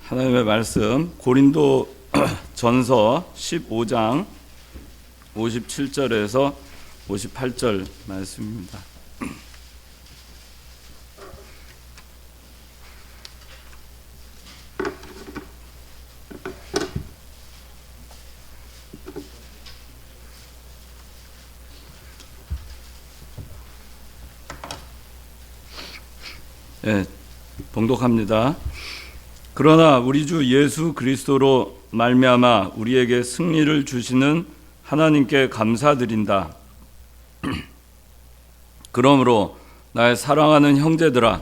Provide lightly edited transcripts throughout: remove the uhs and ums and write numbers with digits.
하나님의 말씀 고린도 전서 15장 57절에서 58절 말씀입니다. 네, 봉독합니다. 그러나 우리 주 예수 그리스도로 말미암아 우리에게 승리를 주시는 하나님께 감사드린다. 그러므로 나의 사랑하는 형제들아,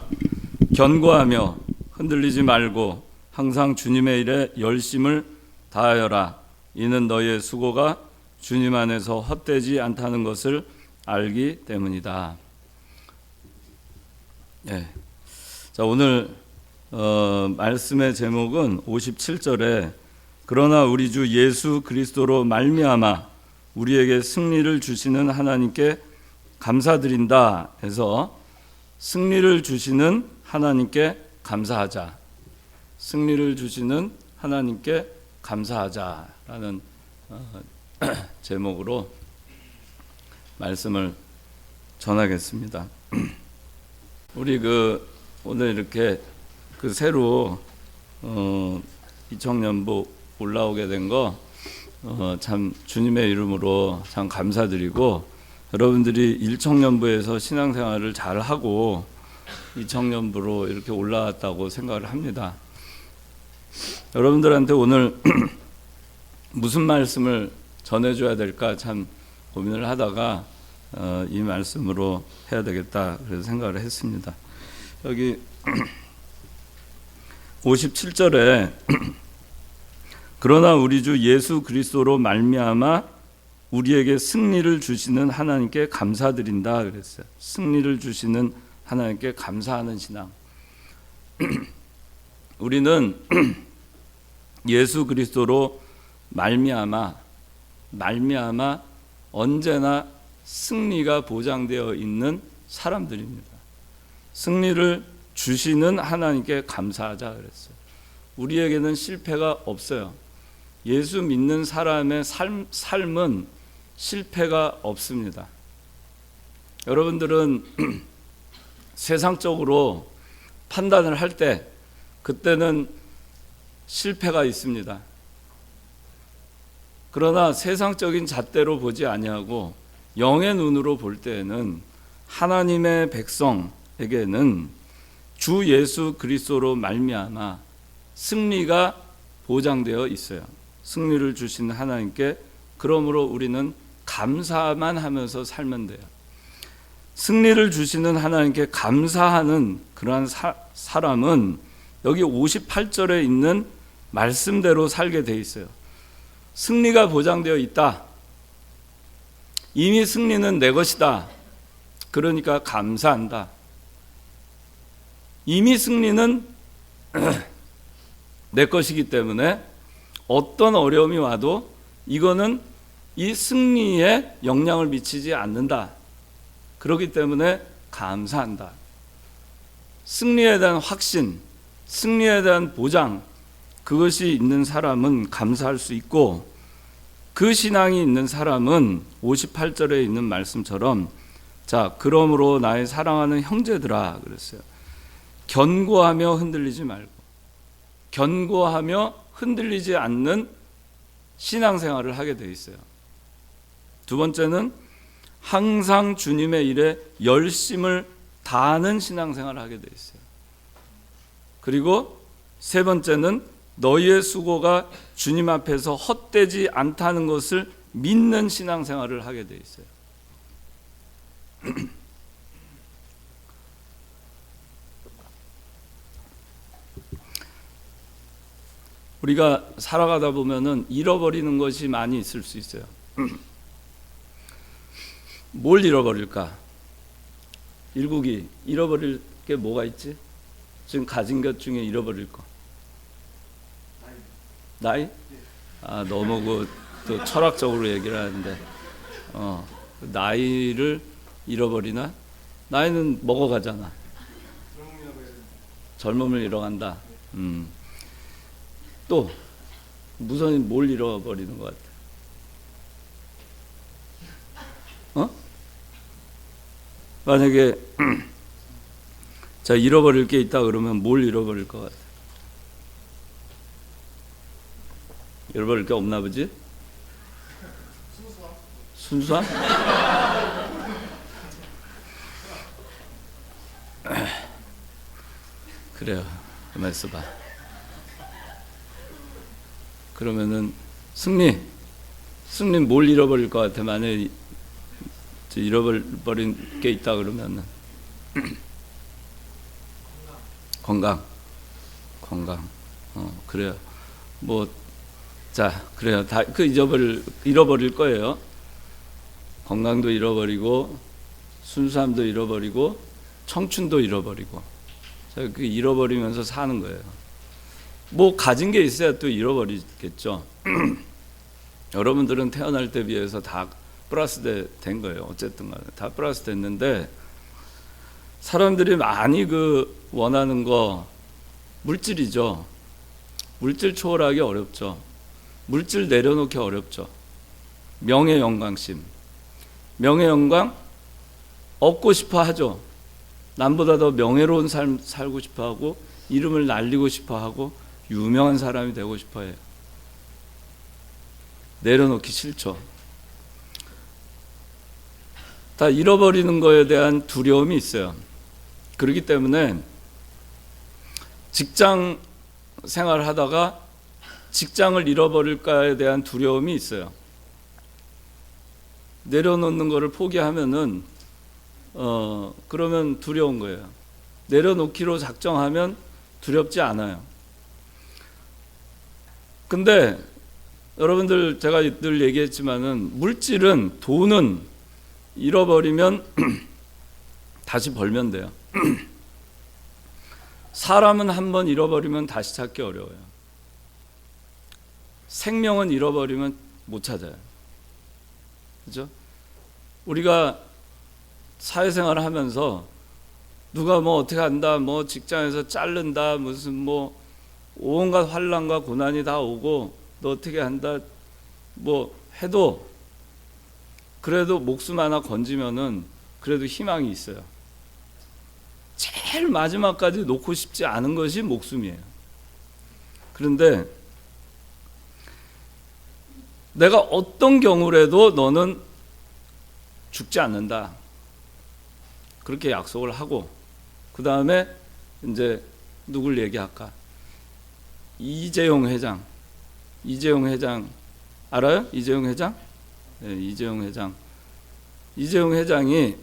견고하며 흔들리지 말고 항상 주님의 일에 열심을 다하여라. 이는 너희의 수고가 주님 안에서 헛되지 않다는 것을 알기 때문이다. 네. 자, 오늘 말씀의 제목은 57절에 그러나 우리 주 예수 그리스도로 말미암아 우리에게 승리를 주시는 하나님께 감사드린다 해서 승리를 주시는 하나님께 감사하자, 승리를 주시는 하나님께 감사하자라는 제목으로 말씀을 전하겠습니다. 우리 오늘 이렇게 새로 이청년부 올라오게 된 거 참 주님의 이름으로 참 감사드리고, 여러분들이 일청년부에서 신앙생활을 잘 하고 이청년부로 이렇게 올라왔다고 생각을 합니다. 여러분들한테 오늘 무슨 말씀을 전해줘야 될까 참 고민을 하다가 이 말씀으로 해야 되겠다 그래서 생각을 했습니다. 여기 57절에 그러나 우리 주 예수 그리스도로 말미암아 우리에게 승리를 주시는 하나님께 감사드린다 그랬어요. 승리를 주시는 하나님께 감사하는 신앙. 우리는 예수 그리스도로 말미암아 언제나 승리가 보장되어 있는 사람들입니다. 승리를 주시는 하나님께 감사하자 그랬어요. 우리에게는 실패가 없어요. 예수 믿는 사람의 삶은 실패가 없습니다. 여러분들은 세상적으로 판단을 할 때 그때는 실패가 있습니다. 그러나 세상적인 잣대로 보지 아니하고 영의 눈으로 볼 때에는 하나님의 백성에게는 주 예수 그리스도로 말미암아 승리가 보장되어 있어요. 승리를 주시는 하나님께 그러므로 우리는 감사만 하면서 살면 돼요. 승리를 주시는 하나님께 감사하는 그러한 사람은 여기 58절에 있는 말씀대로 살게 돼 있어요. 승리가 보장되어 있다. 이미 승리는 내 것이다. 그러니까 감사한다. 이미 승리는 내 것이기 때문에 어떤 어려움이 와도 이거는 이 승리에 영향을 미치지 않는다. 그렇기 때문에 감사한다. 승리에 대한 확신, 승리에 대한 보장, 그것이 있는 사람은 감사할 수 있고, 그 신앙이 있는 사람은 58절에 있는 말씀처럼 자, 그러므로 나의 사랑하는 형제들아 그랬어요. 견고하며 흔들리지 말고, 견고하며 흔들리지 않는 신앙생활을 하게 돼 있어요. 두 번째는 항상 주님의 일에 열심을 다하는 신앙생활을 하게 돼 있어요. 그리고 세 번째는 너희의 수고가 주님 앞에서 헛되지 않다는 것을 믿는 신앙생활을 하게 돼 있어요. 우리가 살아가다 보면은 잃어버리는 것이 많이 있을 수 있어요. 뭘 잃어버릴까? 일국이 잃어버릴 게 뭐가 있지? 지금 가진 것 중에 잃어버릴 거. 나이? 아, 너무 또 철학적으로 얘기를 하는데, 나이를 잃어버리나? 나이는 먹어가잖아. 젊음을 잃어간다. 또 무선이 뭘 잃어버리는 것 같아? 만약에 자, 잃어버릴 게 있다 그러면 뭘 잃어버릴 것 같아? 잃어버릴 게 없나 보지? 순수함? 그래요. 가만 있어봐. 그러면은 승리 뭘 잃어버릴 것 같아? 만약에 잃어버린 게 있다 그러면은 건강. 그래요. 자, 그래요. 다 그 잃어버릴 거예요. 건강도 잃어버리고, 순수함도 잃어버리고, 청춘도 잃어버리고. 자, 그 잃어버리면서 사는 거예요. 뭐 가진 게 있어야 또 잃어버리겠죠. 여러분들은 태어날 때 비해서 다 플러스 된 거예요. 어쨌든 간에 다 플러스 됐는데, 사람들이 많이 원하는 거 물질이죠. 물질 초월하기 어렵죠. 물질 내려놓기 어렵죠. 명예 영광심. 명예 영광 얻고 싶어 하죠. 남보다 더 명예로운 삶 살고 싶어 하고, 이름을 날리고 싶어 하고, 유명한 사람이 되고 싶어 해요. 내려놓기 싫죠. 다 잃어버리는 거에 대한 두려움이 있어요. 그렇기 때문에 직장 생활을 하다가 직장을 잃어버릴까에 대한 두려움이 있어요. 내려놓는 거를 포기하면은 그러면 두려운 거예요. 내려놓기로 작정하면 두렵지 않아요. 근데 여러분들, 제가 늘 얘기했지만은 물질은, 돈은 잃어버리면 다시 벌면 돼요. 사람은 한번 잃어버리면 다시 찾기 어려워요. 생명은 잃어버리면 못 찾아요. 그죠? 우리가 사회생활을 하면서 누가 뭐 어떻게 한다, 뭐 직장에서 자른다, 무슨 뭐 온갖 환난과 고난이 다 오고 너 어떻게 한다, 뭐 해도 그래도 목숨 하나 건지면은 그래도 희망이 있어요. 제일 마지막까지 놓고 싶지 않은 것이 목숨이에요. 그런데 내가 어떤 경우라도 너는 죽지 않는다, 그렇게 약속을 하고, 그 다음에 이제 누굴 얘기할까? 이재용 회장 알아요? 이재용 회장? 네, 이재용 회장이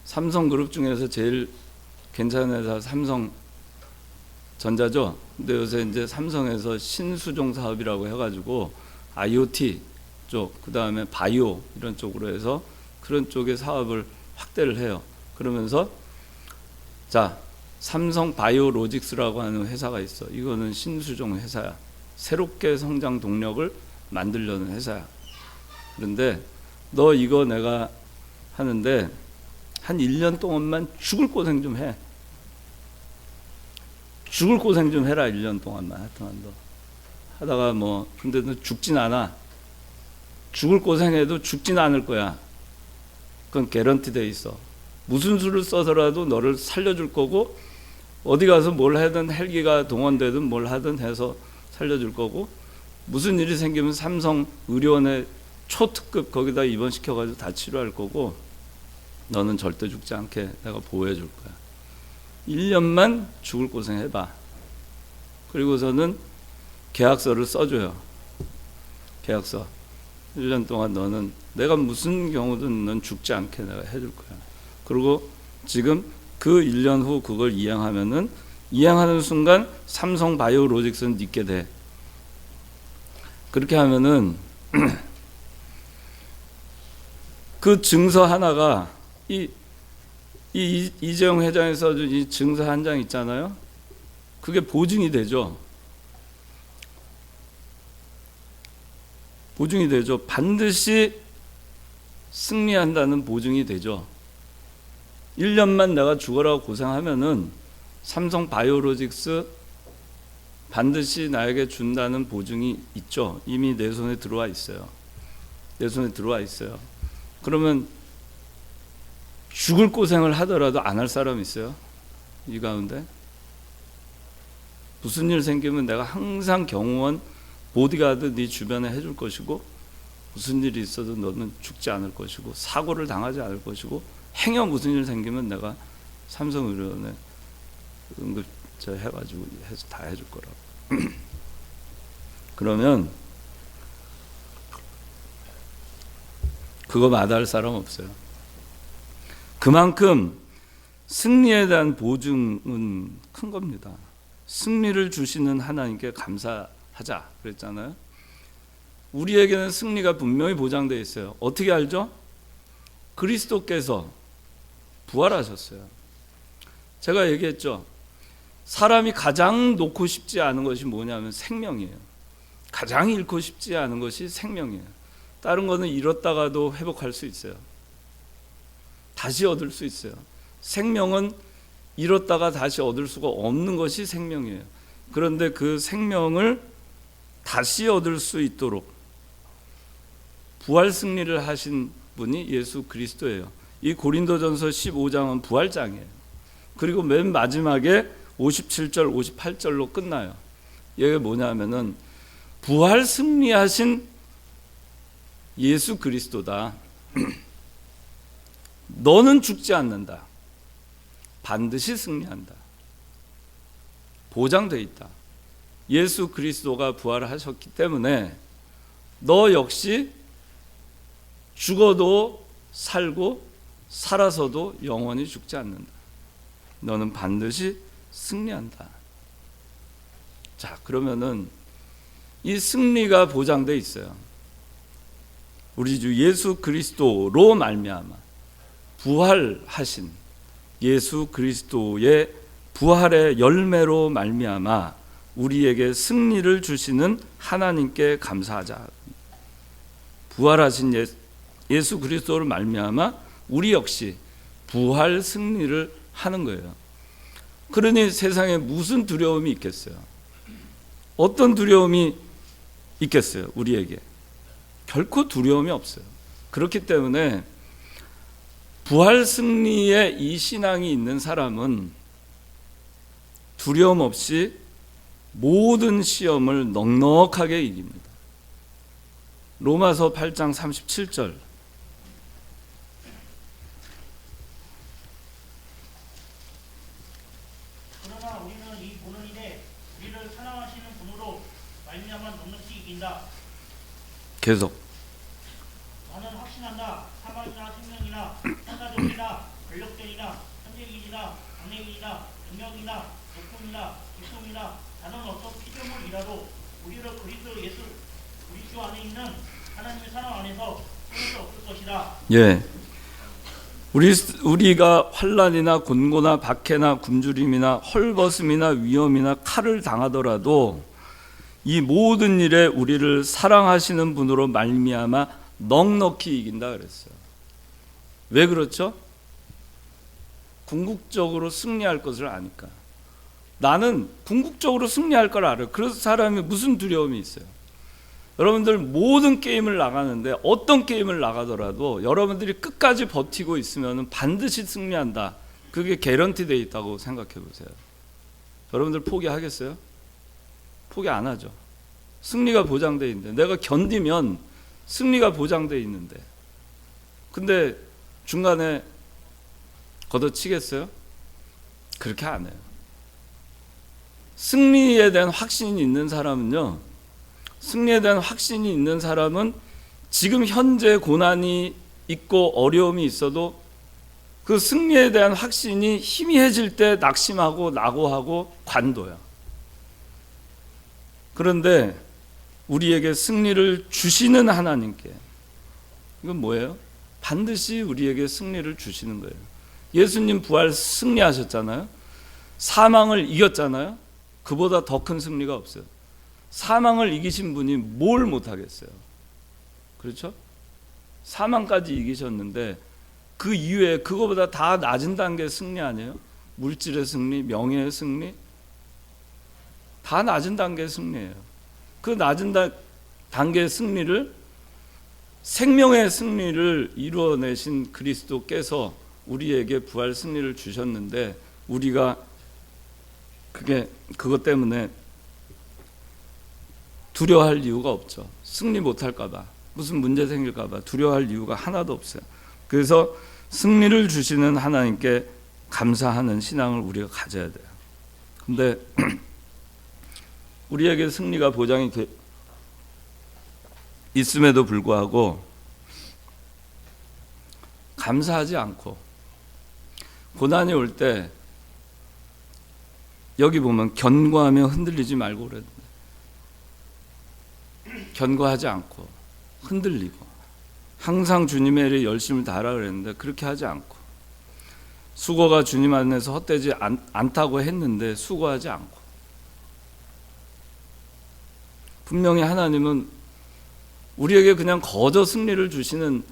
삼성그룹 중에서 제일 괜찮은 회사 삼성전자죠. 근데 요새 이제 삼성에서 신수종 사업이라고 해가지고 IoT 쪽, 그 다음에 바이오 이런 쪽으로 해서 그런 쪽의 사업을 확대를 해요. 그러면서 자, 삼성 바이오로직스라고 하는 회사가 있어. 이거는 신수종 회사야. 새롭게 성장 동력을 만들려는 회사야. 그런데 너 이거 내가 하는데 한 1년 동안만 죽을 고생 좀 해. 죽을 고생 좀 해라. 1년 동안만. 하여튼 너 하다가 뭐 근데 너 죽진 않아. 죽을 고생해도 죽진 않을 거야. 그건 개런티 돼 있어. 무슨 수를 써서라도 너를 살려줄 거고, 어디 가서 뭘 하든 헬기가 동원되든 뭘 하든 해서 살려줄 거고, 무슨 일이 생기면 삼성 의료원에 초특급 거기다 입원시켜가지고 다 치료할 거고, 너는 절대 죽지 않게 내가 보호해 줄 거야. 1년만 죽을 고생 해봐. 그리고서는 계약서를 써줘요. 계약서. 1년 동안 너는 내가 무슨 경우든 넌 죽지 않게 내가 해줄 거야. 그리고 지금 그 1년 후 그걸 이행하면은, 이행하는 순간 삼성 바이오로직스는 있게 돼. 그렇게 하면은 그 증서 하나가 이재용 회장이 써준 이 증서 한 장 있잖아요. 그게 보증이 되죠. 보증이 되죠. 반드시 승리한다는 보증이 되죠. 1년만 내가 죽어라고 고생하면은 삼성 바이오로직스 반드시 나에게 준다는 보증이 있죠. 이미 내 손에 들어와 있어요. 내 손에 들어와 있어요. 그러면 죽을 고생을 하더라도 안 할 사람 있어요? 이 가운데? 무슨 일 생기면 내가 항상 경호원, 보디가드 네 주변에 해줄 것이고, 무슨 일이 있어도 너는 죽지 않을 것이고, 사고를 당하지 않을 것이고, 행여 무슨 일 생기면 내가 삼성의료원에 응급처 해가지고 해서 다 해줄 거라고. 그러면 그거 마다할 사람 없어요. 그만큼 승리에 대한 보증은 큰 겁니다. 승리를 주시는 하나님께 감사하자 그랬잖아요. 우리에게는 승리가 분명히 보장되어 있어요. 어떻게 알죠? 그리스도께서 부활하셨어요. 제가 얘기했죠. 사람이 가장 놓고 싶지 않은 것이 뭐냐면 생명이에요. 가장 잃고 싶지 않은 것이 생명이에요. 다른 거는 잃었다가도 회복할 수 있어요. 다시 얻을 수 있어요. 생명은 잃었다가 다시 얻을 수가 없는 것이 생명이에요. 그런데 그 생명을 다시 얻을 수 있도록 부활 승리를 하신 분이 예수 그리스도예요. 이 고린도전서 15장은 부활장이에요. 그리고 맨 마지막에 57절, 58절로 끝나요. 이게 뭐냐면은 부활 승리하신 예수 그리스도다. 너는 죽지 않는다. 반드시 승리한다. 보장되어 있다. 예수 그리스도가 부활하셨기 때문에 너 역시 죽어도 살고 살아서도 영원히 죽지 않는다. 너는 반드시 승리한다. 자, 그러면은 이 승리가 보장되어 있어요. 우리 주 예수 그리스도로 말미암아 부활하신 예수 그리스도의 부활의 열매로 말미암아 우리에게 승리를 주시는 하나님께 감사하자. 부활하신 예수 그리스도를 말미암아 우리 역시 부활 승리를 하는 거예요. 그러니 세상에 무슨 두려움이 있겠어요? 어떤 두려움이 있겠어요? 우리에게 결코 두려움이 없어요. 그렇기 때문에 부활 승리에 이 신앙이 있는 사람은 두려움 없이 모든 시험을 넉넉하게 이깁니다. 로마서 8장 37절. 그러나 우리는 이 보는 일에 우리를 사랑하시는 분으로 말미암아 넉넉히 이긴다. 계속. 나는 확신한다. 사망이나 생명이나 천사들이나 권력들이나 현재일이나 장래일이나 능력이나 높음이나 깊음이나 다른 어떤 피조물이라도 우리를 그리스도 예수 우리 주 안에 있는 하나님의 사랑 안에서 끊을 수 없을 것이다. 예. 우리가 환난이나 곤고나 박해나 굶주림이나 헐벗음이나 위험이나 칼을 당하더라도 이 모든 일에 우리를 사랑하시는 분으로 말미암아 넉넉히 이긴다 그랬어요. 왜 그렇죠? 궁극적으로 승리할 것을 아니까. 나는 궁극적으로 승리할 걸 알아요. 그래서 사람이 무슨 두려움이 있어요? 여러분들 모든 게임을 나가는데 어떤 게임을 나가더라도 여러분들이 끝까지 버티고 있으면 반드시 승리한다. 그게 개런티 되어 있다고 생각해 보세요. 여러분들 포기하겠어요? 포기 안 하죠. 승리가 보장되어 있는데 내가 견디면 승리가 보장되어 있는데 근데 중간에 걷어치겠어요? 그렇게 안 해요. 승리에 대한 확신이 있는 사람은요, 승리에 대한 확신이 있는 사람은 지금 현재 고난이 있고 어려움이 있어도 그 승리에 대한 확신이 희미해질 때 낙심하고 낙오하고 관둬요. 그런데 우리에게 승리를 주시는 하나님께, 이건 뭐예요? 반드시 우리에게 승리를 주시는 거예요. 예수님 부활 승리하셨잖아요. 사망을 이겼잖아요. 그보다 더 큰 승리가 없어요. 사망을 이기신 분이 뭘 못하겠어요? 그렇죠? 사망까지 이기셨는데 그 이후에 그거보다 다 낮은 단계 승리 아니에요? 물질의 승리, 명예의 승리, 다 낮은 단계의 승리예요. 그 낮은 단계의 승리를, 생명의 승리를 이루어내신 그리스도께서 우리에게 부활 승리를 주셨는데, 우리가 그것 때문에 두려워할 이유가 없죠. 승리 못할까 봐, 무슨 문제 생길까 봐 두려워할 이유가 하나도 없어요. 그래서 승리를 주시는 하나님께 감사하는 신앙을 우리가 가져야 돼요. 근데 우리에게 승리가 보장이 있음에도 불구하고 감사하지 않고, 고난이 올 때 여기 보면 견고하며 흔들리지 말고 그랬는데, 견고하지 않고 흔들리고, 항상 주님의 일에 열심을 다하라 그랬는데 그렇게 하지 않고, 수고가 주님 안에서 헛되지 않다고 했는데 수고하지 않고, 분명히 하나님은 우리에게 그냥 거저 승리를 주시는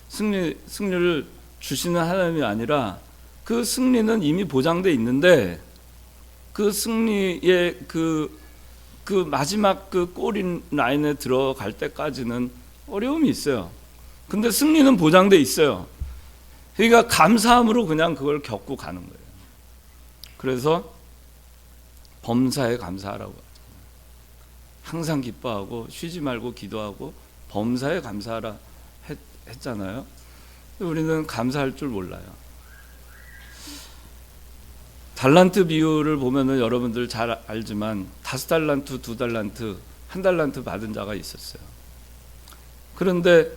승리를 주시는 하나님이 아니라, 그 승리는 이미 보장돼 있는데 그 승리의 그 마지막 그 골 라인에 들어갈 때까지는 어려움이 있어요. 근데 승리는 보장돼 있어요. 그러니까 감사함으로 그냥 그걸 겪고 가는 거예요. 그래서 범사에 감사하라고 하죠. 항상 기뻐하고 쉬지 말고 기도하고 범사에 감사하라 했잖아요. 우리는 감사할 줄 몰라요. 달란트 비유를 보면은 여러분들 잘 알지만 5달란트, 2달란트, 1달란트 받은 자가 있었어요. 그런데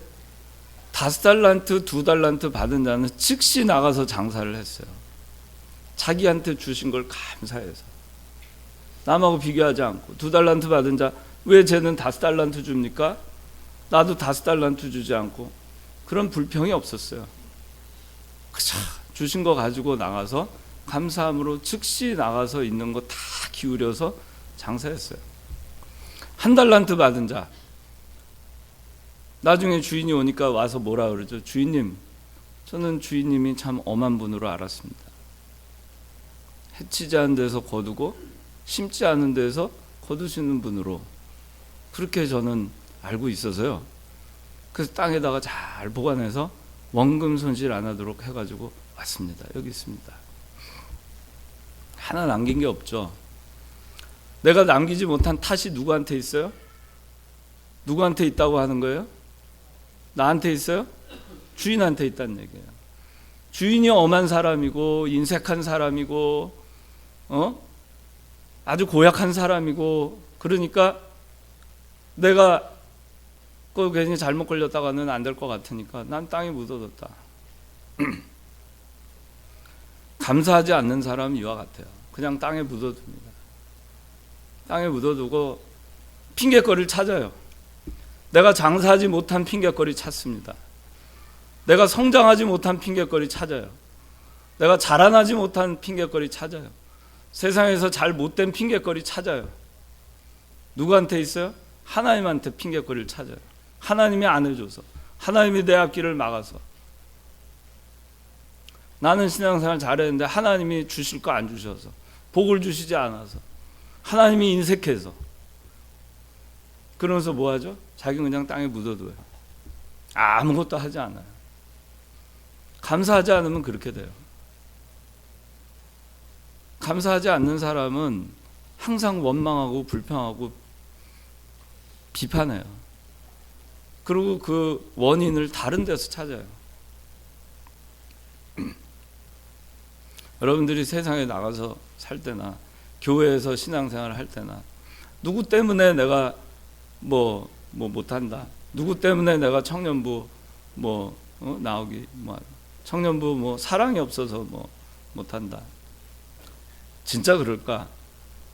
5달란트, 2달란트 받은 자는 즉시 나가서 장사를 했어요. 자기한테 주신 걸 감사해서, 남하고 비교하지 않고. 2달란트 받은 자, 왜 쟤는 5달란트 줍니까? 나도 5달란트 주지 않고. 그런 불평이 없었어요. 그저 주신 거 가지고 나가서 감사함으로 즉시 나가서 있는 거 다 기울여서 장사했어요. 1달란트 받은 자, 나중에 주인이 오니까 와서 뭐라 그러죠? 주인님, 저는 주인님이 참 엄한 분으로 알았습니다. 해치지 않은 데서 거두고 심지 않은 데서 거두시는 분으로 그렇게 저는 알고 있어서요. 그래서 땅에다가 잘 보관해서 원금 손실 안 하도록 해가지고 왔습니다. 여기 있습니다. 하나 남긴 게 없죠. 내가 남기지 못한 탓이 누구한테 있어요? 누구한테 있다고 하는 거예요? 나한테 있어요? 주인한테 있다는 얘기예요. 주인이 엄한 사람이고 인색한 사람이고 아주 고약한 사람이고, 그러니까 내가 괜히 잘못 걸렸다가는 안 될 것 같으니까 난 땅에 묻어뒀다. 감사하지 않는 사람은 이와 같아요. 그냥 땅에 묻어둡니다. 땅에 묻어두고 핑계거리를 찾아요. 내가 장사하지 못한 핑계거리 찾습니다. 내가 성장하지 못한 핑계거리 찾아요. 내가 자라나지 못한 핑계거리 찾아요. 세상에서 잘 못된 핑계거리 찾아요. 누구한테 있어요? 하나님한테 핑계거리를 찾아요. 하나님이 안 해줘서, 하나님이 내 앞길을 막아서. 나는 신앙생활 잘했는데 하나님이 주실 거 안 주셔서, 복을 주시지 않아서, 하나님이 인색해서. 그러면서 뭐 하죠? 자기는 그냥 땅에 묻어둬요. 아무것도 하지 않아요. 감사하지 않으면 그렇게 돼요. 감사하지 않는 사람은 항상 원망하고 불평하고 비판해요. 그리고 그 원인을 다른 데서 찾아요. 여러분들이 세상에 나가서 살 때나 교회에서 신앙생활을 할 때나, 누구 때문에 내가 뭐 못한다, 누구 때문에 내가 청년부 나오기, 청년부 사랑이 없어서 못한다, 진짜 그럴까?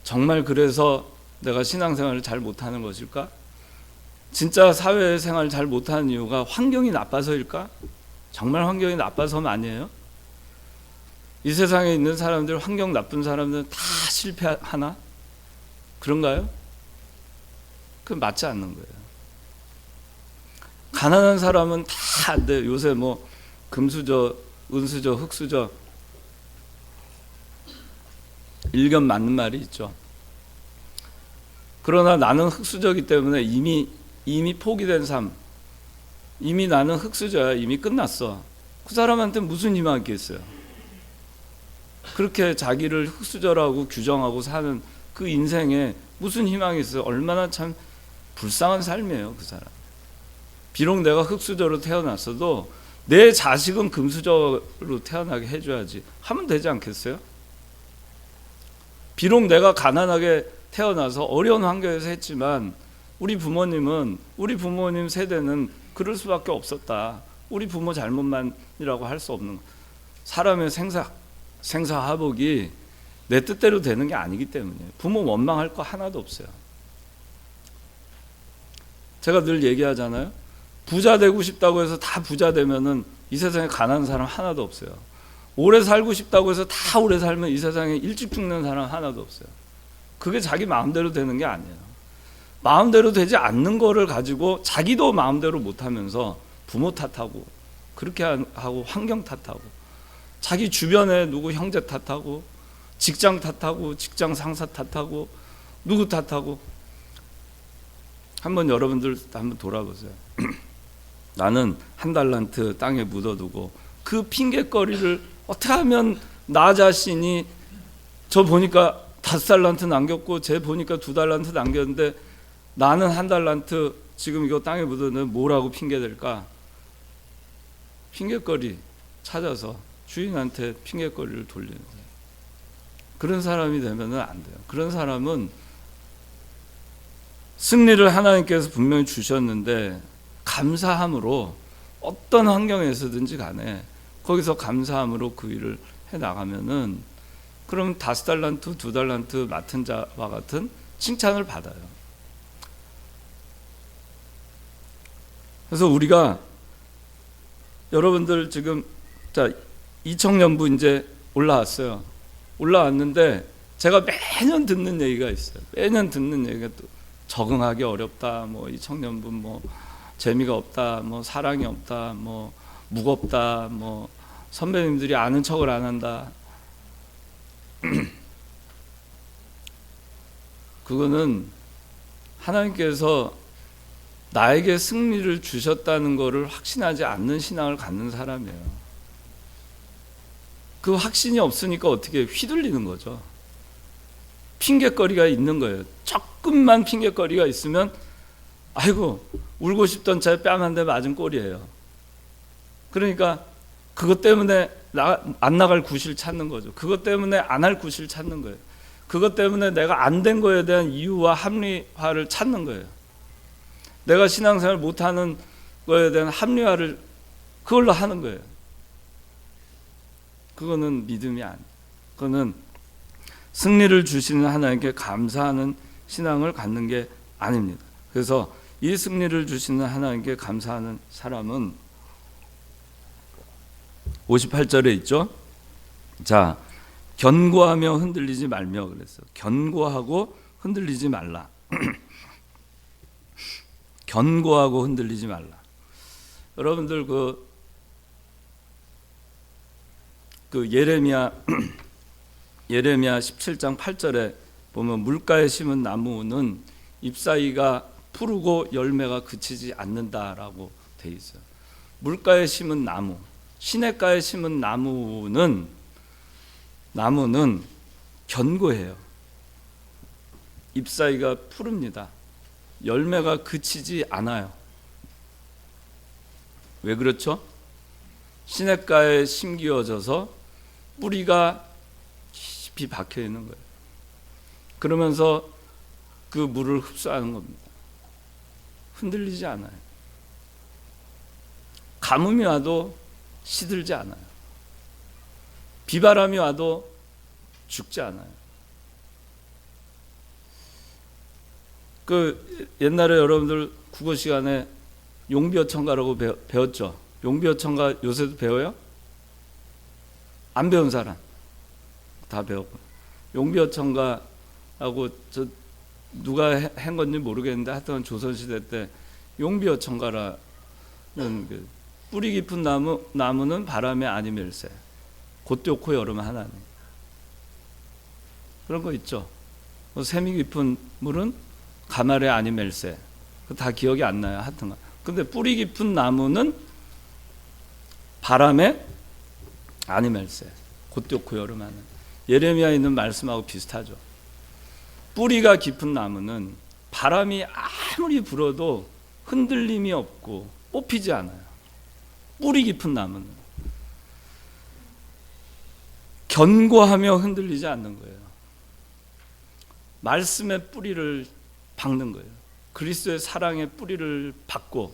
정말 그래서 내가 신앙생활을 잘 못하는 것일까? 진짜 사회생활을 잘 못하는 이유가 환경이 나빠서일까? 정말 환경이 나빠서는 아니에요? 이 세상에 있는 사람들, 환경 나쁜 사람들은 다 실패하나? 그런가요? 그건 맞지 않는 거예요. 가난한 사람은 다 안 돼요. 요새 금수저, 은수저, 흙수저 일견 맞는 말이 있죠. 그러나 나는 흙수저이기 때문에 이미 포기된 삶, 이미 나는 흙수저야. 이미 끝났어. 그 사람한테 무슨 희망이 있겠어요? 그렇게 자기를 흙수저라고 규정하고 사는 그 인생에 무슨 희망이 있어요? 얼마나 참 불쌍한 삶이에요, 그 사람. 비록 내가 흙수저로 태어났어도 내 자식은 금수저로 태어나게 해줘야지 하면 되지 않겠어요? 비록 내가 가난하게 태어나서 어려운 환경에서 했지만 우리 부모님 세대는 그럴 수밖에 없었다. 우리 부모 잘못만이라고 할 수 없는, 사람의 생사화복이 내 뜻대로 되는 게 아니기 때문에 부모 원망할 거 하나도 없어요. 제가 늘 얘기하잖아요. 부자 되고 싶다고 해서 다 부자 되면은 이 세상에 가난한 사람 하나도 없어요. 오래 살고 싶다고 해서 다 오래 살면 이 세상에 일찍 죽는 사람 하나도 없어요. 그게 자기 마음대로 되는 게 아니에요. 마음대로 되지 않는 거를 가지고 자기도 마음대로 못하면서 부모 탓하고 그렇게 하고 환경 탓하고 자기 주변에 누구 형제 탓하고 직장 탓하고 직장 상사 탓하고 누구 탓하고. 한번 여러분들 한번 돌아보세요. 나는 한 달란트 땅에 묻어두고 그 핑계거리를 어떻게 하면 나 자신이 저 보니까 5달란트 남겼고 쟤 보니까 2달란트 남겼는데 나는 한 달란트 지금 이거 땅에 묻어두면 뭐라고 핑계댈까? 핑계거리 찾아서 주인한테 핑계거리를 돌리는 거예요. 그런 사람이 되면 안 돼요. 그런 사람은 승리를 하나님께서 분명히 주셨는데 감사함으로 어떤 환경에서든지 간에 거기서 감사함으로 그 일을 해나가면은 그럼 5달란트, 2달란트 맡은 자와 같은 칭찬을 받아요. 그래서 우리가 여러분들 지금 이청년부 이제 올라왔어요. 올라왔는데 제가 매년 듣는 얘기가 있어요. 매년 듣는 얘기가 또 적응하기 어렵다. 뭐 이 청년부 뭐 재미가 없다. 뭐 사랑이 없다. 뭐 무겁다. 뭐 선배님들이 아는 척을 안 한다. 그거는 하나님께서 나에게 승리를 주셨다는 것을 확신하지 않는 신앙을 갖는 사람이에요. 그 확신이 없으니까 어떻게 휘둘리는 거죠. 핑계거리가 있는 거예요. 조금만 핑계거리가 있으면 아이고 울고 싶던 제 뺨 한 대 맞은 꼴이에요. 그러니까 그것 때문에 안 나갈 구실 찾는 거죠. 그것 때문에 안 할 구실 찾는 거예요. 그것 때문에 내가 안 된 거에 대한 이유와 합리화를 찾는 거예요. 내가 신앙생활 못하는 거에 대한 합리화를 그걸로 하는 거예요. 그거는 믿음이 아니에요. 그거는 승리를 주시는 하나님께 감사하는 신앙을 갖는 게 아닙니다. 그래서 이 승리를 주시는 하나님께 감사하는 사람은 58절에 있죠. 자, 견고하며 흔들리지 말며 그랬어요. 견고하고 흔들리지 말라. 견고하고 흔들리지 말라. 여러분들 그 예레미야 17장 8절에 보면 물가에 심은 나무는 잎사귀가 푸르고 열매가 그치지 않는다라고 돼 있어요. 물가에 심은 나무, 시냇가에 심은 나무는 견고해요. 잎사귀가 푸릅니다. 열매가 그치지 않아요. 왜 그렇죠? 시냇가에 심기어져서 뿌리가 깊이 박혀 있는 거예요. 그러면서 그 물을 흡수하는 겁니다. 흔들리지 않아요. 가뭄이 와도 시들지 않아요. 비바람이 와도 죽지 않아요. 그 옛날에 여러분들 국어 시간에 용비어천가라고 배웠죠. 용비어천가 요새도 배워요? 안 배운 사람 다 배웠고. 용비어천가하고 누가 한 건지 모르겠는데 하여튼 조선시대 때 용비어천가라는 그 뿌리 깊은 나무는 바람에 아니멜세 곧 좋고 여름 하나님. 그런 거 있죠. 샘이 깊은 물은 가말에 아니멜세. 다 기억이 안 나요. 하여튼. 근데 뿌리 깊은 나무는 바람에 아니멜세. 곧좋고 여름하는. 예레미야에 있는 말씀하고 비슷하죠. 뿌리가 깊은 나무는 바람이 아무리 불어도 흔들림이 없고 뽑히지 않아요. 뿌리 깊은 나무는 견고하며 흔들리지 않는 거예요. 말씀의 뿌리를 박는 거예요. 그리스도의 사랑의 뿌리를 박고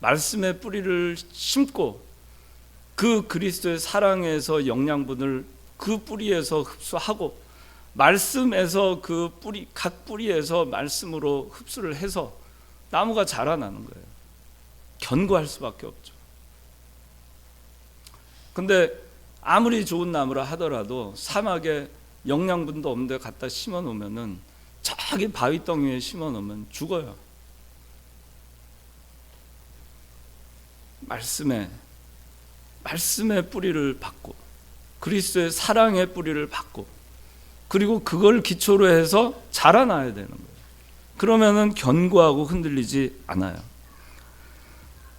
말씀의 뿌리를 심고 그 그리스도의 사랑에서 영양분을 그 뿌리에서 흡수하고 말씀에서 그 뿌리, 각 뿌리에서 말씀으로 흡수를 해서 나무가 자라나는 거예요. 견고할 수밖에 없죠. 근데 아무리 좋은 나무라 하더라도 사막에 영양분도 없는데 갖다 심어 놓으면은 저기 바위덩 위에 심어 놓으면 죽어요. 말씀의 뿌리를 받고 그리스도의 사랑의 뿌리를 받고 그리고 그걸 기초로 해서 자라나야 되는 거예요. 그러면은 견고하고 흔들리지 않아요.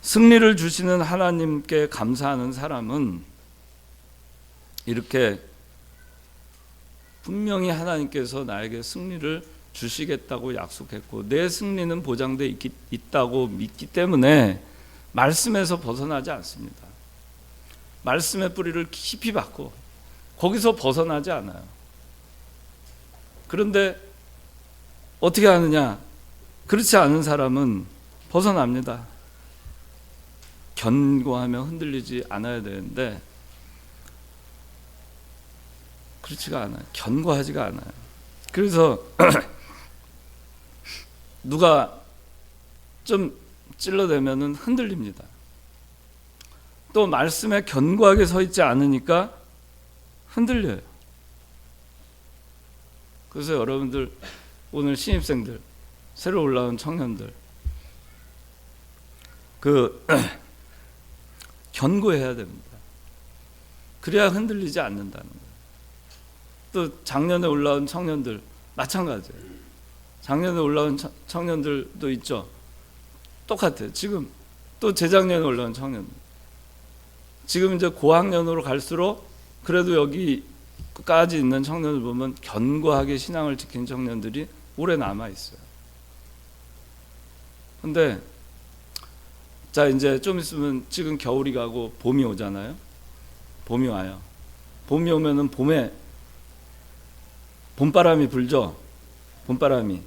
승리를 주시는 하나님께 감사하는 사람은 이렇게 분명히 하나님께서 나에게 승리를 주시겠다고 약속했고 내 승리는 보장되어 있다고 믿기 때문에 말씀에서 벗어나지 않습니다. 말씀의 뿌리를 깊이 받고 거기서 벗어나지 않아요. 그런데 어떻게 하느냐? 그렇지 않은 사람은 벗어납니다. 견고하며 흔들리지 않아야 되는데 그렇지가 않아요. 견고하지가 않아요. 그래서 누가 좀 찔러대면은 흔들립니다. 또 말씀에 견고하게 서 있지 않으니까 흔들려요. 그래서 여러분들 오늘 신입생들, 새로 올라온 청년들 견고해야 됩니다. 그래야 흔들리지 않는다는 거예요. 또 작년에 올라온 청년들 마찬가지예요. 작년에 올라온 청년들도 있죠. 똑같아요. 지금 또 재작년에 올라온 청년들. 지금 이제 고학년으로 갈수록 그래도 여기까지 있는 청년을 보면 견고하게 신앙을 지킨 청년들이 오래 남아 있어요. 근데 자 이제 좀 있으면 지금 겨울이 가고 봄이 오잖아요. 봄이 와요. 봄이 오면은 봄바람이 불죠. 봄바람이.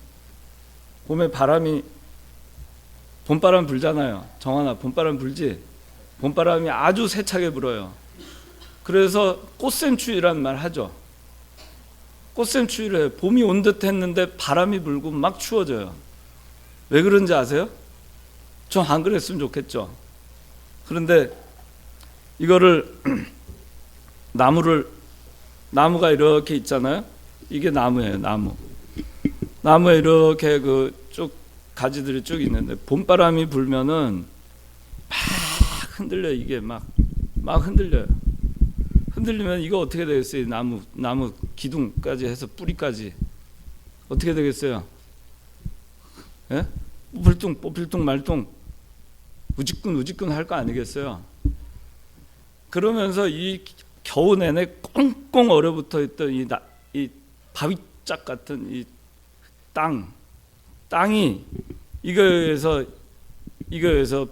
봄바람 불잖아요. 정환아, 봄바람 불지? 봄바람이 아주 세차게 불어요. 그래서 꽃샘추위라는 말 하죠. 꽃샘추위를 해요. 봄이 온 듯 했는데 바람이 불고 막 추워져요. 왜 그런지 아세요? 좀 안 그랬으면 좋겠죠. 그런데 이거를 나무가 이렇게 있잖아요. 이게 나무예요. 나무에 이렇게 쭉 가지들이 쭉 있는데 봄바람이 불면은 막 흔들려. 이게 막 흔들려요. 흔들리면 이거 어떻게 되겠어요? 나무 기둥까지 해서 뿌리까지 어떻게 되겠어요? 예? 뽀필뚱 말뚱 우직근 할 거 아니겠어요? 그러면서 이 겨우 내내 꽁꽁 얼어붙어 있던 이 바위짝 같은 이 땅이 이거에서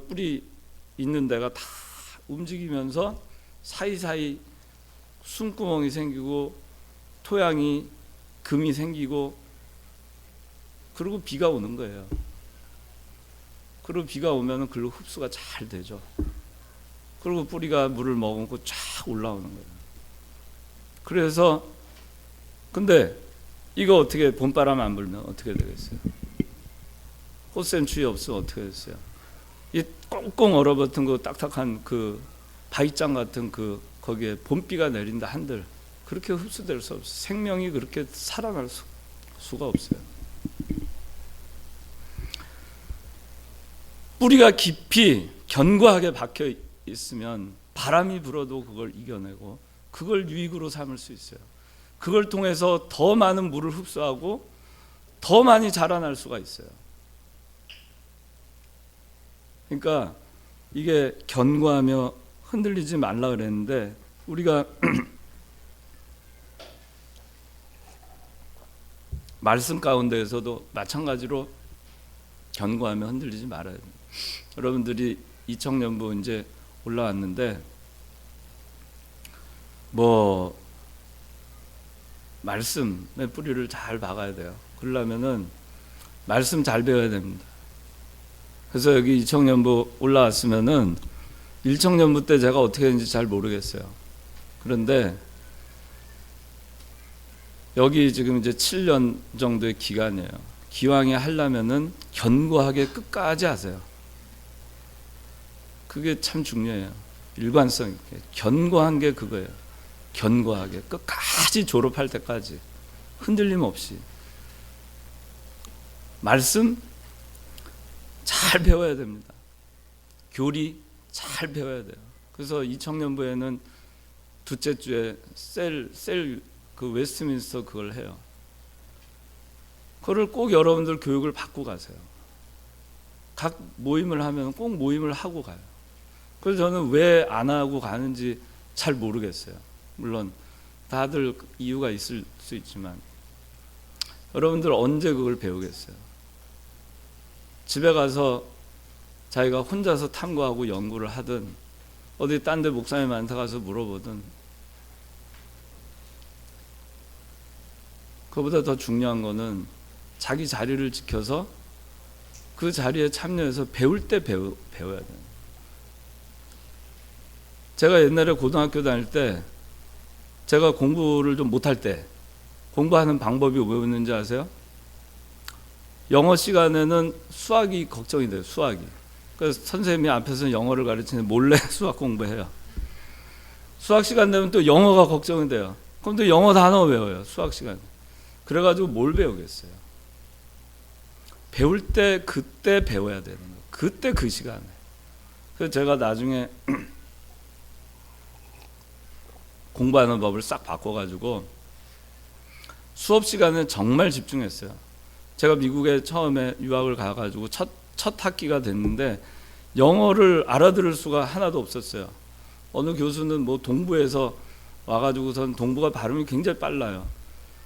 뿌리 있는 데가 다 움직이면서 사이사이 숨구멍이 생기고 토양이 금이 생기고 그리고 비가 오는 거예요. 그리고 비가 오면은 글로 흡수가 잘 되죠. 그리고 뿌리가 물을 머금고 쫙 올라오는 거예요. 그래서 근데 이거 어떻게 봄바람 안 불면 어떻게 되겠어요? 꽃샘추위 없으면 어떻게 되겠어요? 이 꽁꽁 얼어붙은 그 딱딱한 그 바위장 같은 거기에 봄비가 내린다 한들 그렇게 흡수될 수 없어요. 생명이 그렇게 살아날 수가 없어요. 뿌리가 깊이 견고하게 박혀 있으면 바람이 불어도 그걸 이겨내고 그걸 유익으로 삼을 수 있어요. 그걸 통해서 더 많은 물을 흡수하고 더 많이 자라날 수가 있어요. 그러니까 이게 견고하며 흔들리지 말라 그랬는데 우리가 말씀 가운데에서도 마찬가지로 견고하며 흔들리지 말아야 돼요. 여러분들이 이청년부 이제 올라왔는데 뭐 말씀의 뿌리를 잘 박아야 돼요. 그러려면은 말씀 잘 배워야 됩니다. 그래서 여기 이청년부 올라왔으면은 1청년부 때 제가 어떻게 했는지 잘 모르겠어요. 그런데 여기 지금 이제 7년 정도의 기간이에요. 기왕에 하려면은 견고하게 끝까지 하세요. 그게 참 중요해요. 일관성 있게 견고한 게 그거예요. 견고하게 끝까지 졸업할 때까지 흔들림 없이 말씀 잘 배워야 됩니다. 교리 잘 배워야 돼요. 그래서 2청년부에는 둘째 주에 그 웨스트민스터 그걸 해요. 그걸 꼭 여러분들 교육을 받고 가세요. 각 모임을 하면 꼭 모임을 하고 가요. 그래서 저는 왜 안 하고 가는지 잘 모르겠어요. 물론 다들 이유가 있을 수 있지만 여러분들 언제 그걸 배우겠어요? 집에 가서 자기가 혼자서 탐구하고 연구를 하든 어디 딴 데 목사님한테 가서 물어보든 그보다 더 중요한 거는 자기 자리를 지켜서 그 자리에 참여해서 배울 때 배워야 돼요. 제가 옛날에 고등학교 다닐 때 제가 공부를 좀 못할 때 공부하는 방법이 뭐였는지 아세요? 영어 시간에는 수학이 걱정이 돼요. 수학이. 그래서 선생님이 앞에서 영어를 가르치는데 몰래 수학 공부해요. 수학 시간 되면 또 영어가 걱정이 돼요. 그럼 또 영어 단어 외워요. 수학 시간. 그래가지고 뭘 배우겠어요? 배울 때 그때 배워야 되는 거예요. 그때 그 시간에. 그래서 제가 나중에 공부하는 법을 싹 바꿔가지고 수업 시간에 정말 집중했어요. 제가 미국에 처음에 유학을 가가지고 첫 학기가 됐는데 영어를 알아들을 수가 하나도 없었어요. 어느 교수는 뭐 동부에서 와가지고선 동부가 발음이 굉장히 빨라요.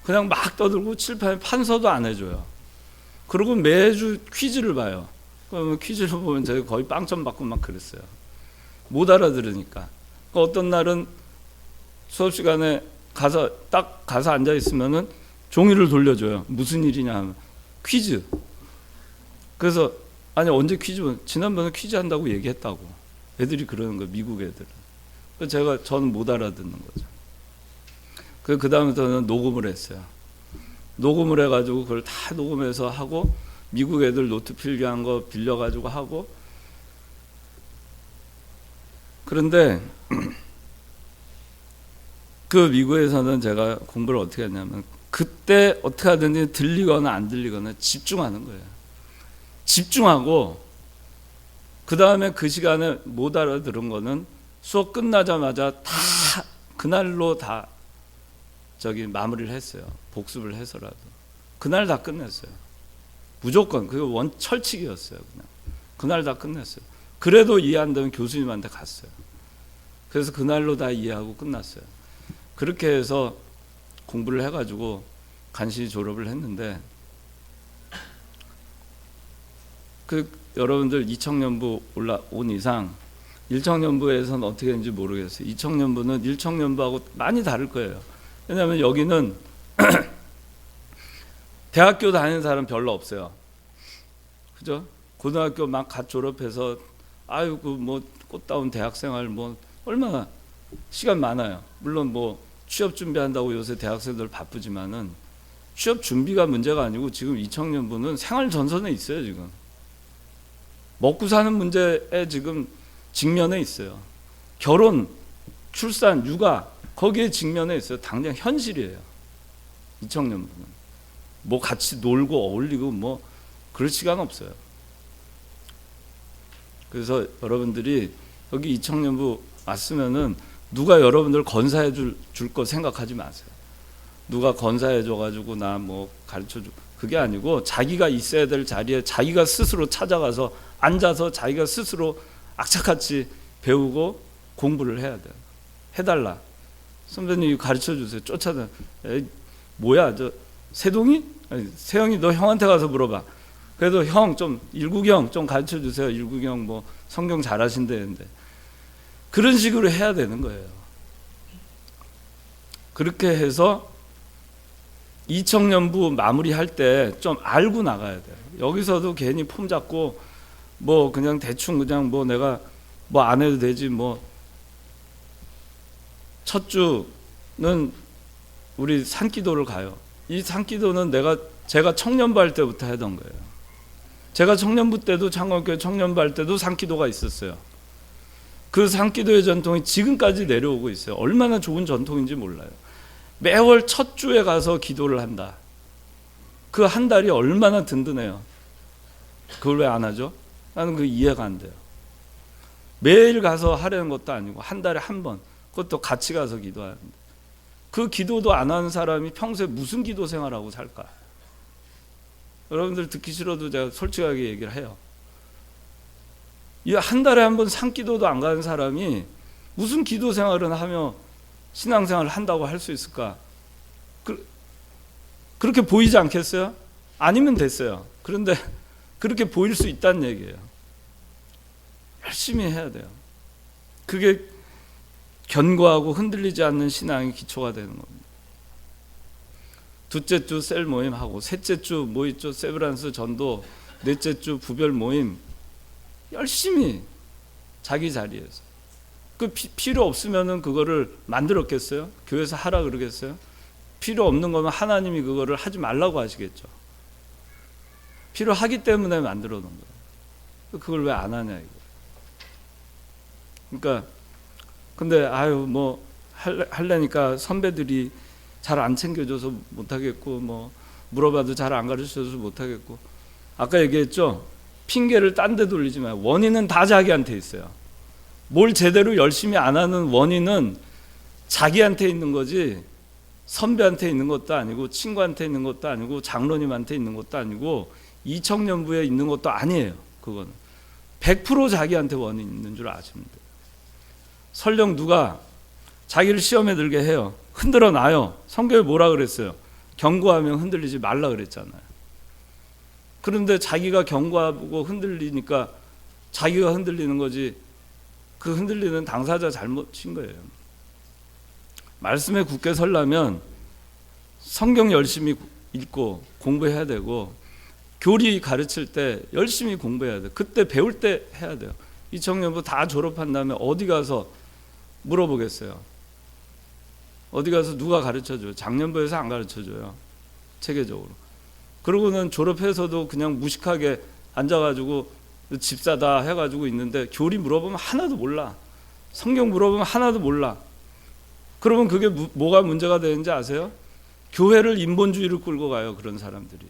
그냥 막 떠들고 칠판에 판서도 안 해줘요. 그리고 매주 퀴즈를 봐요. 그러면 퀴즈를 보면 제가 거의 빵점 받고 막 그랬어요. 못 알아들으니까. 어떤 날은 수업 시간에 가서 앉아 있으면은 종이를 돌려줘요. 무슨 일이냐 하면 퀴즈. 그래서 아니 언제 퀴즈? 지난번에 퀴즈 한다고 얘기했다고. 애들이 그러는 거예요. 미국 애들은. 그래서 저는 못 알아듣는 거죠. 그 다음부터는 녹음을 했어요. 녹음을 해가지고 그걸 다 녹음해서 하고 미국 애들 노트 필기한 거 빌려가지고 하고. 그런데 그 미국에서는 제가 공부를 어떻게 했냐면 그때 어떻게 하든지 들리거나 안 들리거나 집중하는 거예요. 집중하고 그 다음에 그 시간에 못 알아들은 거는 수업 끝나자마자 다 그날로 다 마무리를 했어요. 복습을 해서라도 그날 다 끝냈어요. 무조건 그게 철칙이었어요. 그날 다 끝냈어요. 그래도 이해 안 되면 교수님한테 갔어요. 그래서 그날로 다 이해하고 끝났어요. 그렇게 해서 공부를 해가지고 간신히 졸업을 했는데 여러분들 2청년부 올라온 이상 1청년부에서는 어떻게 되는지 모르겠어요. 2청년부는 1청년부하고 많이 다를 거예요. 왜냐하면 여기는 대학교 다니는 사람 별로 없어요. 그죠? 고등학교 막 갓 졸업해서 아이고 뭐 꽃다운 대학생활 뭐 얼마나 시간 많아요. 물론 뭐 취업 준비한다고 요새 대학생들 바쁘지만은 취업 준비가 문제가 아니고 지금 2청년부는 생활 전선에 있어요. 지금 먹고 사는 문제에 지금 직면해 있어요. 결혼, 출산, 육아 거기에 직면해 있어요. 당장 현실이에요. 2청년부는 뭐 같이 놀고 어울리고 뭐 그럴 시간 없어요. 그래서 여러분들이 여기 2청년부 왔으면은 누가 여러분들 건사해 줄 거 생각하지 마세요. 누가 건사해줘가지고 나 뭐 가르쳐줘, 그게 아니고 자기가 있어야 될 자리에 자기가 스스로 찾아가서 앉아서 자기가 스스로 악착같이 배우고 공부를 해야 돼. 해달라. 선배님 가르쳐주세요. 쫓아다. 에이, 뭐야 저 세동이? 아니, 세영이 너 형한테 가서 물어봐. 그래도 형 좀 일국형 좀 가르쳐주세요. 일국형 뭐 성경 잘하신대는데 그런 식으로 해야 되는 거예요. 그렇게 해서 2000년부 마무리할 때 좀 알고 나가야 돼요. 여기서도 괜히 폼 잡고 뭐 그냥 대충 그냥 뭐 내가 뭐 안 해도 되지 뭐. 첫 주는 우리 산기도를 가요. 이 산기도는 제가 청년부 할 때부터 하던 거예요. 제가 청년부 때도 창건교회 청년부 할 때도 산기도가 있었어요. 그 산기도의 전통이 지금까지 내려오고 있어요. 얼마나 좋은 전통인지 몰라요. 매월 첫 주에 가서 기도를 한다. 그 한 달이 얼마나 든든해요. 그걸 왜 안 하죠? 나는 그 이해가 안 돼요. 매일 가서 하려는 것도 아니고 한 달에 한 번, 그것도 같이 가서 기도하는데 그 기도도 안 하는 사람이 평소에 무슨 기도 생활하고 살까? 여러분들 듣기 싫어도 제가 솔직하게 얘기를 해요. 이 한 달에 한 번 산기도도 안 가는 사람이 무슨 기도 생활을 하며 신앙생활을 한다고 할 수 있을까? 그렇게 보이지 않겠어요? 아니면 됐어요. 그런데 그렇게 보일 수 있다는 얘기예요. 열심히 해야 돼요. 그게 견고하고 흔들리지 않는 신앙의 기초가 되는 겁니다. 둘째 주 셀 모임하고 셋째 주 뭐 있죠? 세브란스 전도, 넷째 주 부별 모임 열심히 자기 자리에서 그 필요 없으면은 그거를 만들었겠어요? 교회에서 하라 그러겠어요? 필요 없는 거면 하나님이 그거를 하지 말라고 하시겠죠. 필요하기 때문에 만들어 놓은 거예요. 그걸 왜 안 하냐 이거. 그러니까 근데 아유 뭐 할래니까 선배들이 잘 안 챙겨줘서 못하겠고 뭐 물어봐도 잘 안 가르쳐줘서 못하겠고 아까 얘기했죠. 핑계를 딴 데 돌리지 마요. 원인은 다 자기한테 있어요. 뭘 제대로 열심히 안 하는 원인은 자기한테 있는 거지 선배한테 있는 것도 아니고 친구한테 있는 것도 아니고 장로님한테 있는 것도 아니고 이청년부에 있는 것도 아니에요. 그거는 100% 자기한테 원인 있는 줄 아시면 돼요. 설령 누가 자기를 시험에 들게 해요. 흔들어 놔요. 성경에 뭐라 그랬어요? 경고하면 흔들리지 말라 그랬잖아요. 그런데 자기가 경고하고 흔들리니까 자기가 흔들리는 거지 그 흔들리는 당사자 잘못인 거예요. 말씀에 굳게 서려면 성경 열심히 읽고 공부해야 되고 교리 가르칠 때 열심히 공부해야 돼요. 그때 배울 때 해야 돼요. 이청년부 다 졸업한 다음에 어디 가서 물어보겠어요. 어디 가서 누가 가르쳐줘요? 작년부에서 안 가르쳐줘요. 체계적으로. 그러고는 졸업해서도 그냥 무식하게 앉아가지고 집사다 해가지고 있는데 교리 물어보면 하나도 몰라. 성경 물어보면 하나도 몰라. 그러면 그게 뭐가 문제가 되는지 아세요? 교회를 인본주의로 끌고 가요. 그런 사람들이.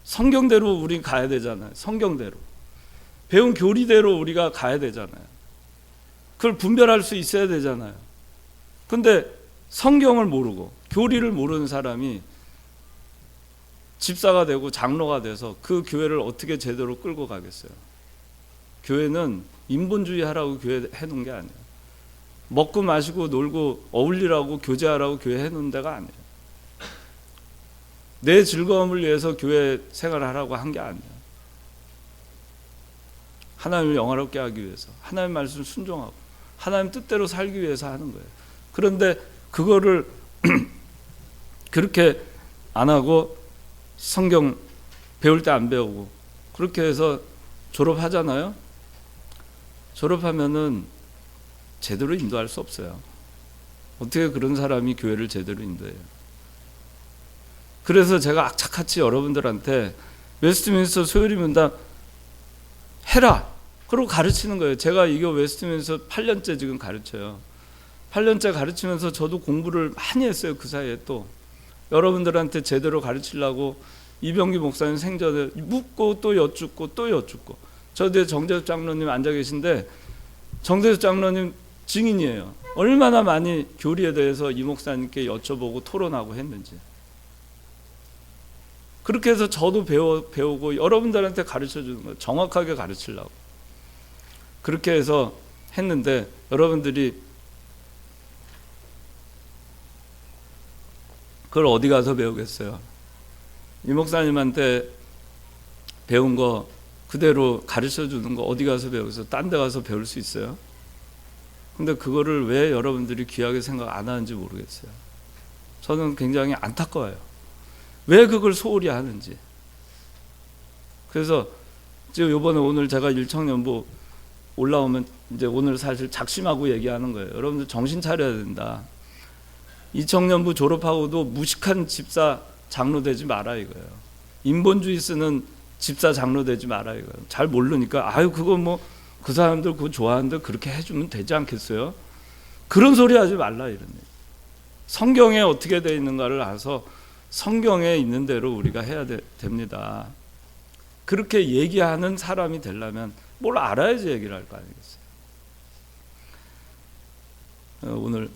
성경대로 우리 가야 되잖아요. 성경대로. 배운 교리대로 우리가 가야 되잖아요. 그걸 분별할 수 있어야 되잖아요. 근데 성경을 모르고 교리를 모르는 사람이 집사가 되고 장로가 돼서 그 교회를 어떻게 제대로 끌고 가겠어요? 교회는 인본주의 하라고 교회 해놓은 게 아니에요. 먹고 마시고 놀고 어울리라고 교제하라고 교회 해놓은 데가 아니에요. 내 즐거움을 위해서 교회 생활을 하라고 한 게 아니에요. 하나님을 영화롭게 하기 위해서 하나님 말씀 순종하고 하나님 뜻대로 살기 위해서 하는 거예요. 그런데 그거를 그렇게 안 하고 성경 배울 때 안 배우고 그렇게 해서 졸업하잖아요. 졸업하면은 제대로 인도할 수 없어요. 어떻게 그런 사람이 교회를 제대로 인도해요? 그래서 제가 악착같이 여러분들한테 웨스트민스터 소요리 문답 해라. 그러고 가르치는 거예요. 제가 이거 웨스트민스터 8년째 지금 가르쳐요. 8년째 가르치면서 저도 공부를 많이 했어요. 그 사이에 또 여러분들한테 제대로 가르치려고 이병기 목사님 생전에 묻고 또 여쭙고 또 여쭙고 저 뒤에 정재수 장로님 앉아 계신데 정재수 장로님 증인이에요. 얼마나 많이 교리에 대해서 이 목사님께 여쭤보고 토론하고 했는지. 그렇게 해서 저도 배우고 여러분들한테 가르쳐주는 거예요. 정확하게 가르치려고. 그렇게 해서 했는데 여러분들이 그걸 어디 가서 배우겠어요? 이 목사님한테 배운 거 그대로 가르쳐주는 거 어디 가서 배우겠어요? 딴 데 가서 배울 수 있어요? 근데 그거를 왜 여러분들이 귀하게 생각 안 하는지 모르겠어요. 저는 굉장히 안타까워요. 왜 그걸 소홀히 하는지. 그래서 지금 요번에 오늘 제가 일청년부 올라오면 이제 오늘 사실 작심하고 얘기하는 거예요. 여러분들 정신 차려야 된다. 이청년부 졸업하고도 무식한 집사 장로 되지 마라 이거예요. 인본주의 쓰는 집사 장로 되지 마라 이거예요. 잘 모르니까 아유 그거 뭐 그 사람들 그거 좋아하는데 그렇게 해주면 되지 않겠어요? 그런 소리 하지 말라 이런 얘기. 성경에 어떻게 되어 있는가를 알아서 성경에 있는 대로 우리가 해야 됩니다. 그렇게 얘기하는 사람이 되려면 뭘 알아야지 얘기를 할 거 아니겠어요? 오늘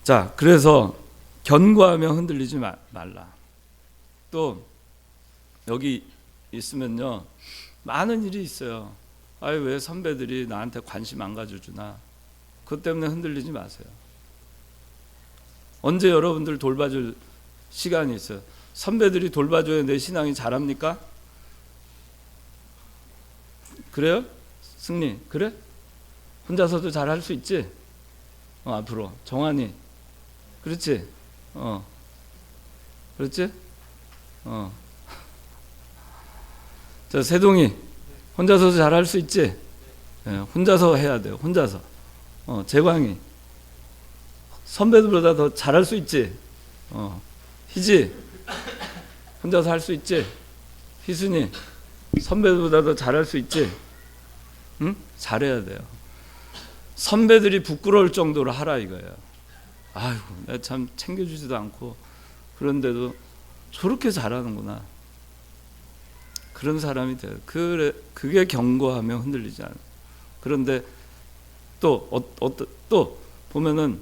자 그래서 견고하며 흔들리지 말라. 또 여기 있으면요 많은 일이 있어요. 아유 왜 선배들이 나한테 관심 안 가져주나. 그것 때문에 흔들리지 마세요. 언제 여러분들 돌봐줄 시간이 있어요? 선배들이 돌봐줘야 내 신앙이 자랍니까? 그래요? 승리 그래? 혼자서도 잘 할 수 있지? 앞으로 정환이 그렇지? 그렇지? 자 세동이 혼자서도 잘 할 수 있지? 네, 혼자서 해야 돼요. 혼자서. 재광이 선배들보다 더 잘할 수 있지? 희지 혼자서 할 수 있지? 희순이 선배들보다 더 잘할 수 있지? 응? 잘해야 돼요. 선배들이 부끄러울 정도로 하라 이거예요. 아이고 내가 참 챙겨주지도 않고 그런데도 저렇게 잘하는구나. 그런 사람이 돼요. 그게 견고하며 흔들리지 않아요. 그런데 또 보면은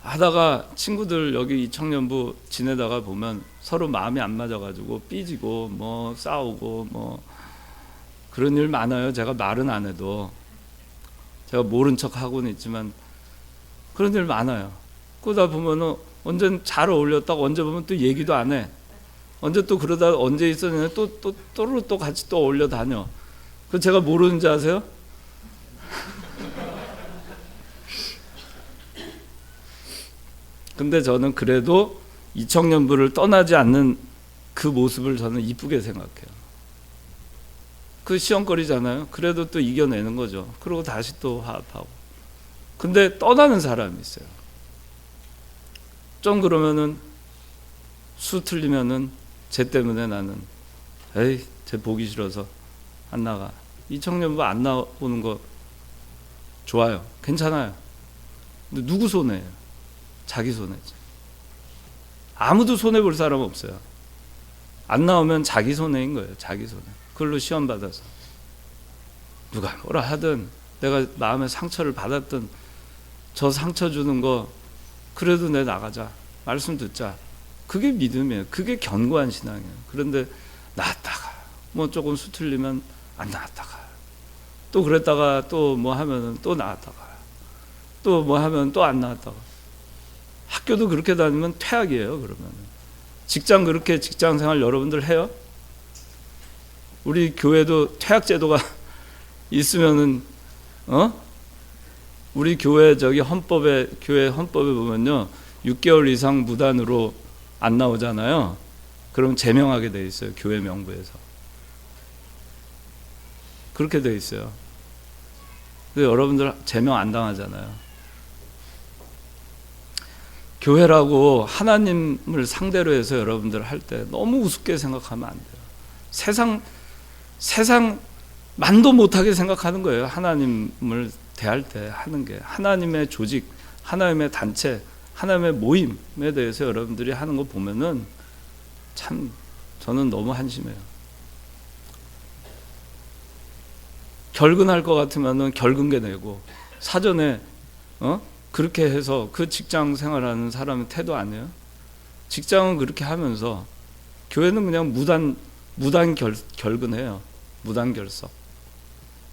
하다가 친구들 여기 이청년부 지내다가 보면 서로 마음이 안 맞아가지고 삐지고 뭐 싸우고 뭐 그런 일 많아요. 제가 말은 안 해도 제가 모른 척 하고는 있지만 그런 일 많아요. 그러다 보면은 언제 잘 어울렸다고 언제 보면 또 얘기도 안 해. 언제 또 그러다 언제 있었냐 또 같이 또 어울려 다녀. 그 제가 모르는지 아세요? 근데 저는 그래도 이청년부를 떠나지 않는 그 모습을 저는 이쁘게 생각해요. 그 시험거리잖아요. 그래도 또 이겨내는 거죠. 그리고 다시 또 화합하고. 근데 떠나는 사람이 있어요. 좀 그러면은 수 틀리면은 쟤 때문에 나는 에이 쟤 보기 싫어서 안 나가. 이청년부 안 나오는 거 좋아요. 괜찮아요. 근데 누구 손해예요? 자기 손해지. 아무도 손해 볼 사람 없어요. 안 나오면 자기 손해인 거예요. 자기 손해. 그걸로 시험 받아서 누가 뭐라 하든 내가 마음에 상처를 받았든 저 상처 주는 거 그래도 내 나가자. 말씀 듣자. 그게 믿음이에요. 그게 견고한 신앙이에요. 그런데 나왔다가 뭐 조금 수틀리면 안 나왔다가 또 그랬다가 또 뭐 하면은 또 나왔다가 또 뭐 하면 또 안 나왔다가 학교도 그렇게 다니면 퇴학이에요. 그러면 직장 그렇게 직장생활 여러분들 해요? 우리 교회도 퇴학 제도가 있으면은 우리 교회 교회 헌법에 보면요 6개월 이상 무단으로 안 나오잖아요. 그럼 제명하게 돼 있어요. 교회 명부에서 그렇게 돼 있어요. 근데 여러분들 제명 안 당하잖아요. 교회라고 하나님을 상대로 해서 여러분들 할 때 너무 우습게 생각하면 안 돼요. 세상 만도 못하게 생각하는 거예요. 하나님을 대할 때 하는 게 하나님의 조직, 하나님의 단체, 하나님의 모임에 대해서 여러분들이 하는 거 보면은 참 저는 너무 한심해요. 결근할 것 같으면은 결근계 내고 사전에 그렇게 해서 그 직장 생활하는 사람의 태도 아니에요? 직장은 그렇게 하면서 교회는 그냥 무단 결근해요. 무단 결석.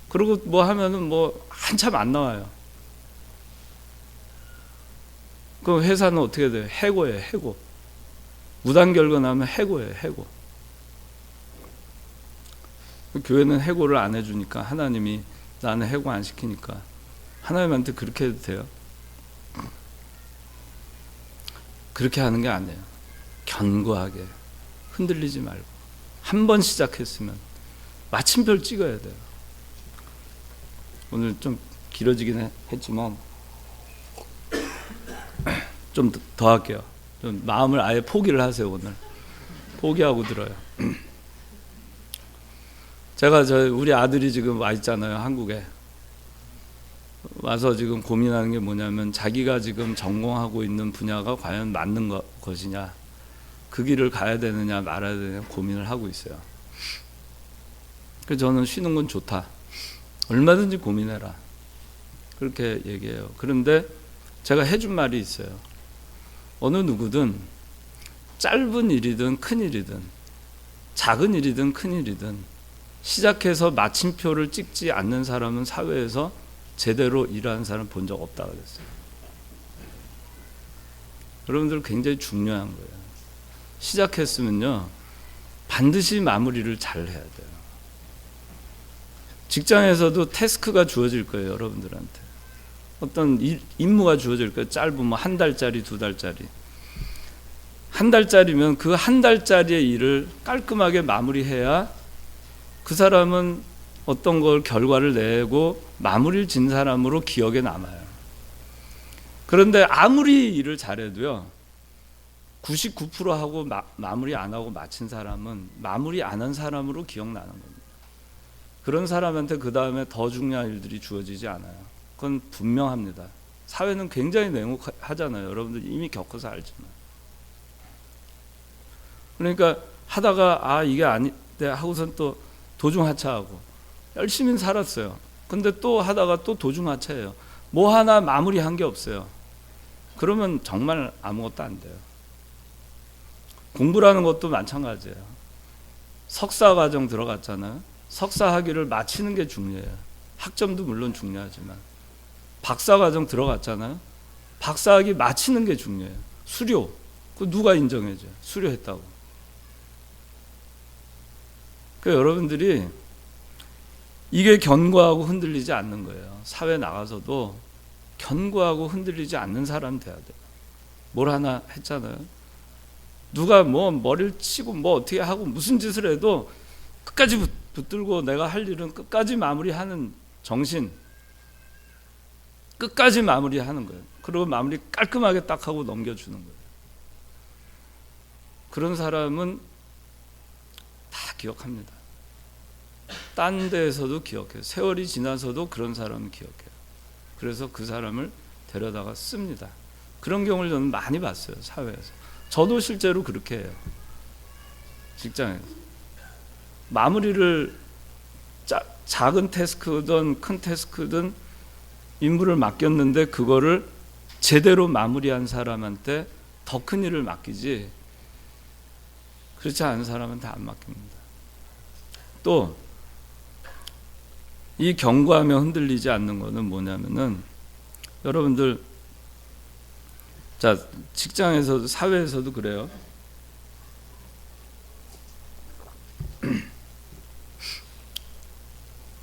그리고 뭐 하면은 뭐 한참 안 나와요. 그럼 회사는 어떻게 돼요? 해고예요, 해고. 무단 결근하면 해고예요, 해고. 교회는 해고를 안 해주니까, 하나님이 나는 해고 안 시키니까 하나님한테 그렇게 해도 돼요? 그렇게 하는 게 아니에요. 견고하게 흔들리지 말고 한 번 시작했으면 마침표를 찍어야 돼요. 오늘 좀 길어지긴 했지만 좀 더 할게요. 좀 마음을 아예 포기를 하세요. 오늘 포기하고 들어요. 제가 우리 아들이 지금 와 있잖아요. 한국에 와서 지금 고민하는 게 뭐냐면 자기가 지금 전공하고 있는 분야가 과연 맞는 것이냐, 그 길을 가야 되느냐 말아야 되느냐 고민을 하고 있어요. 그래서 저는 쉬는 건 좋다. 얼마든지 고민해라. 그렇게 얘기해요. 그런데 제가 해준 말이 있어요. 어느 누구든 짧은 일이든 큰 일이든 작은 일이든 큰 일이든 시작해서 마침표를 찍지 않는 사람은 사회에서 제대로 일하는 사람 본 적 없다고 그랬어요. 여러분들 굉장히 중요한 거예요. 시작했으면요 반드시 마무리를 잘 해야 돼요. 직장에서도 태스크가 주어질 거예요. 여러분들한테 어떤 임무가 주어질 거예요. 짧으면 한 달짜리, 두 달짜리. 한 달짜리면 그 한 달짜리의 일을 깔끔하게 마무리해야 그 사람은 어떤 걸 결과를 내고 마무리를 진 사람으로 기억에 남아요. 그런데 아무리 일을 잘해도요 99% 하고 마무리 안 하고 마친 사람은 마무리 안 한 사람으로 기억나는 겁니다. 그런 사람한테 그 다음에 더 중요한 일들이 주어지지 않아요. 그건 분명합니다. 사회는 굉장히 냉혹하잖아요. 여러분들 이미 겪어서 알지만. 그러니까 하다가 이게 아닌데 하고선 또 도중하차하고 열심히 살았어요. 근데 또 하다가 또 도중하차해요. 뭐 하나 마무리한 게 없어요. 그러면 정말 아무것도 안 돼요. 공부라는 것도 마찬가지예요. 석사 과정 들어갔잖아요. 석사 학위를 마치는 게 중요해요. 학점도 물론 중요하지만 박사 과정 들어갔잖아요. 박사 학위 마치는 게 중요해요. 수료. 그 누가 인정해줘요? 수료했다고. 그러니까 여러분들이 이게 견고하고 흔들리지 않는 거예요. 사회 나가서도 견고하고 흔들리지 않는 사람 돼야 돼요. 뭘 하나 했잖아요. 누가 뭐 머리를 치고 뭐 어떻게 하고 무슨 짓을 해도 끝까지 붙들고 내가 할 일은 끝까지 마무리하는 정신, 끝까지 마무리하는 거예요. 그리고 마무리 깔끔하게 딱 하고 넘겨주는 거예요. 그런 사람은 다 기억합니다. 딴 데에서도 기억해요. 세월이 지나서도 그런 사람은 기억해요. 그래서 그 사람을 데려다가 씁니다. 그런 경우를 저는 많이 봤어요. 사회에서. 저도 실제로 그렇게 해요. 직장에서. 마무리를 작은 태스크든 큰 태스크든 임무를 맡겼는데 그거를 제대로 마무리한 사람한테 더 큰 일을 맡기지 그렇지 않은 사람한테 안 맡깁니다. 또 이 견고하며 흔들리지 않는 것은 뭐냐면은 여러분들 자 직장에서도 사회에서도 그래요.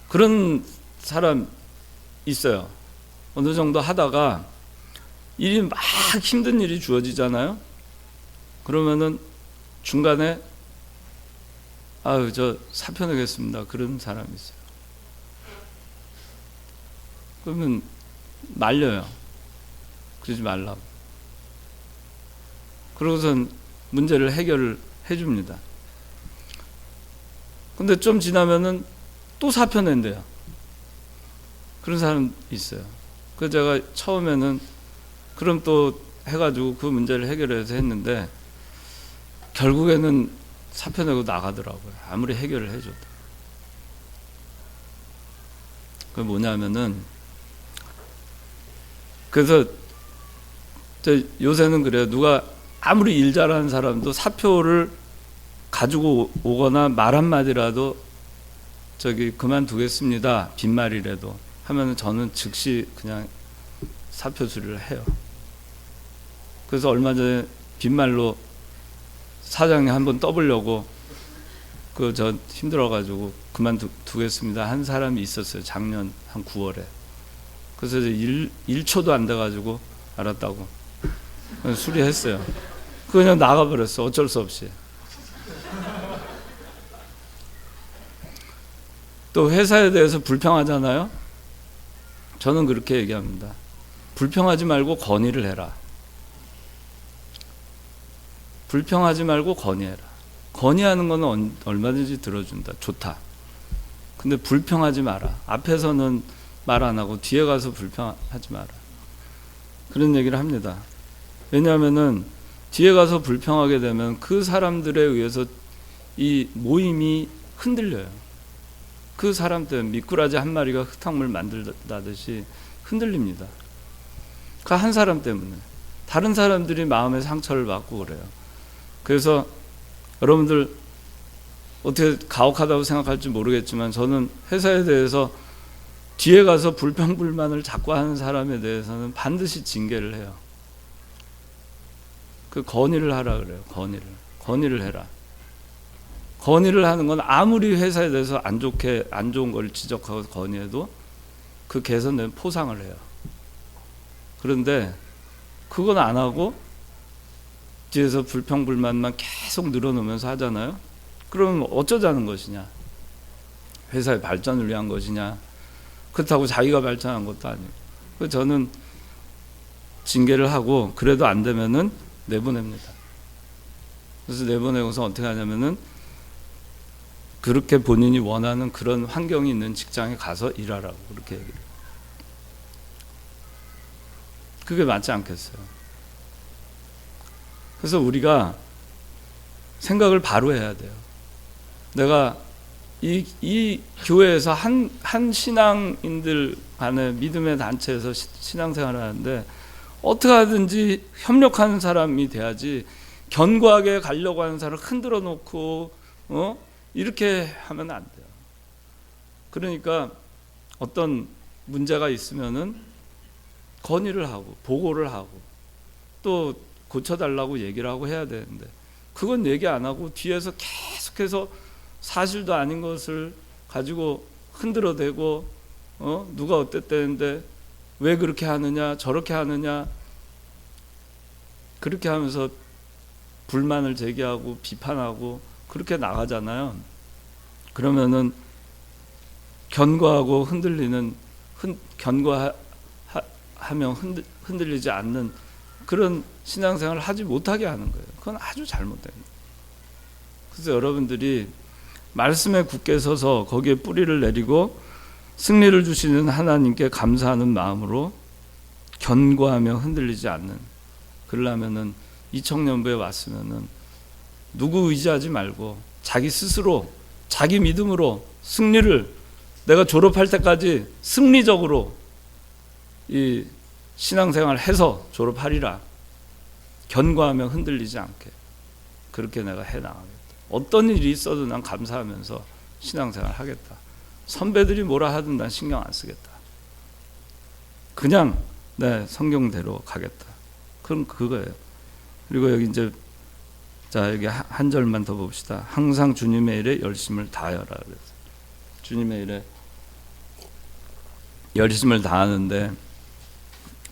그런 사람 있어요. 어느 정도 하다가 일이 막 힘든 일이 주어지잖아요. 그러면은 중간에 저 사표 내겠습니다. 그런 사람이 있어요. 그러면 말려요. 그러지 말라고. 그러고선 문제를 해결을 해줍니다. 근데 좀 지나면은 또 사표 낸대요. 그런 사람 있어요. 그래서 제가 처음에는 그럼 또 해가지고 그 문제를 해결해서 했는데 결국에는 사표 내고 나가더라고요. 아무리 해결을 해줘도. 그게 뭐냐면은 그래서 요새는 그래요. 누가 아무리 일 잘하는 사람도 사표를 가지고 오거나 말 한마디라도 그만두겠습니다. 빈말이라도 하면 저는 즉시 그냥 사표 수리를 해요. 그래서 얼마 전에 빈말로 사장님 한번 떠보려고 저 힘들어가지고 그만두겠습니다 한 사람이 있었어요. 작년 한 9월에. 그래서 1초도 안 돼가지고 알았다고 수리했어요. 그냥 나가버렸어. 어쩔 수 없이. 또 회사에 대해서 불평하잖아요. 저는 그렇게 얘기합니다. 불평하지 말고 건의를 해라. 불평하지 말고 건의해라. 건의하는 거는 얼마든지 들어준다. 좋다. 근데 불평하지 마라. 앞에서는 말 안 하고 뒤에 가서 불평하지 마라. 그런 얘기를 합니다. 왜냐하면은 뒤에 가서 불평하게 되면 그 사람들에 의해서 이 모임이 흔들려요. 그 사람 때문에 미꾸라지 한 마리가 흙탕물 만들다듯이 흔들립니다. 그 한 사람 때문에 다른 사람들이 마음의 상처를 받고 그래요. 그래서 여러분들 어떻게 가혹하다고 생각할지 모르겠지만 저는 회사에 대해서 뒤에 가서 불평불만을 자꾸 하는 사람에 대해서는 반드시 징계를 해요. 그 건의를 하라 그래요. 건의를 해라. 건의를 하는 건 아무리 회사에 대해서 안 좋은 걸 지적하고 건의해도 그 개선된 포상을 해요. 그런데 그건 안 하고 뒤에서 불평불만만 계속 늘어놓으면서 하잖아요. 그럼 어쩌자는 것이냐? 회사의 발전을 위한 것이냐? 그렇다고 자기가 발전한 것도 아니고. 그래서 저는 징계를 하고 그래도 안 되면은 내보냅니다. 그래서 내보내고서 어떻게 하냐면은 그렇게 본인이 원하는 그런 환경이 있는 직장에 가서 일하라고 그렇게 얘기를 해요. 그게 맞지 않겠어요? 그래서 우리가 생각을 바로 해야 돼요. 내가 이 교회에서 한 신앙인들 간의 믿음의 단체에서 신앙생활을 하는데 어떻게 하든지 협력하는 사람이 돼야지 견고하게 가려고 하는 사람을 흔들어 놓고 이렇게 하면 안 돼요. 그러니까 어떤 문제가 있으면은 건의를 하고 보고를 하고 또 고쳐달라고 얘기를 하고 해야 되는데 그건 얘기 안 하고 뒤에서 계속해서 사실도 아닌 것을 가지고 흔들어대고 누가 어땠다는데 왜 그렇게 하느냐 저렇게 하느냐 그렇게 하면서 불만을 제기하고 비판하고 그렇게 나가잖아요. 그러면은 견고하고 견고하면 흔들리지 않는 그런 신앙생활을 하지 못하게 하는 거예요. 그건 아주 잘못된 거예요. 그래서 여러분들이 말씀에 굳게 서서 거기에 뿌리를 내리고 승리를 주시는 하나님께 감사하는 마음으로 견고하며 흔들리지 않는, 그러려면은 이 청년부에 왔으면은 누구 의지하지 말고 자기 스스로 자기 믿음으로 승리를 내가 졸업할 때까지 승리적으로 이 신앙생활 해서 졸업하리라. 견고하며 흔들리지 않게 그렇게 내가 해나가겠다. 어떤 일이 있어도 난 감사하면서 신앙생활 하겠다. 선배들이 뭐라 하든 난 신경 안 쓰겠다. 그냥 내 성경대로 가겠다. 그럼 그거예요. 그리고 여기 이제 여기 한 절만 더 봅시다. 항상 주님의 일에 열심을 다하여라. 그래서 주님의 일에 열심을 다하는데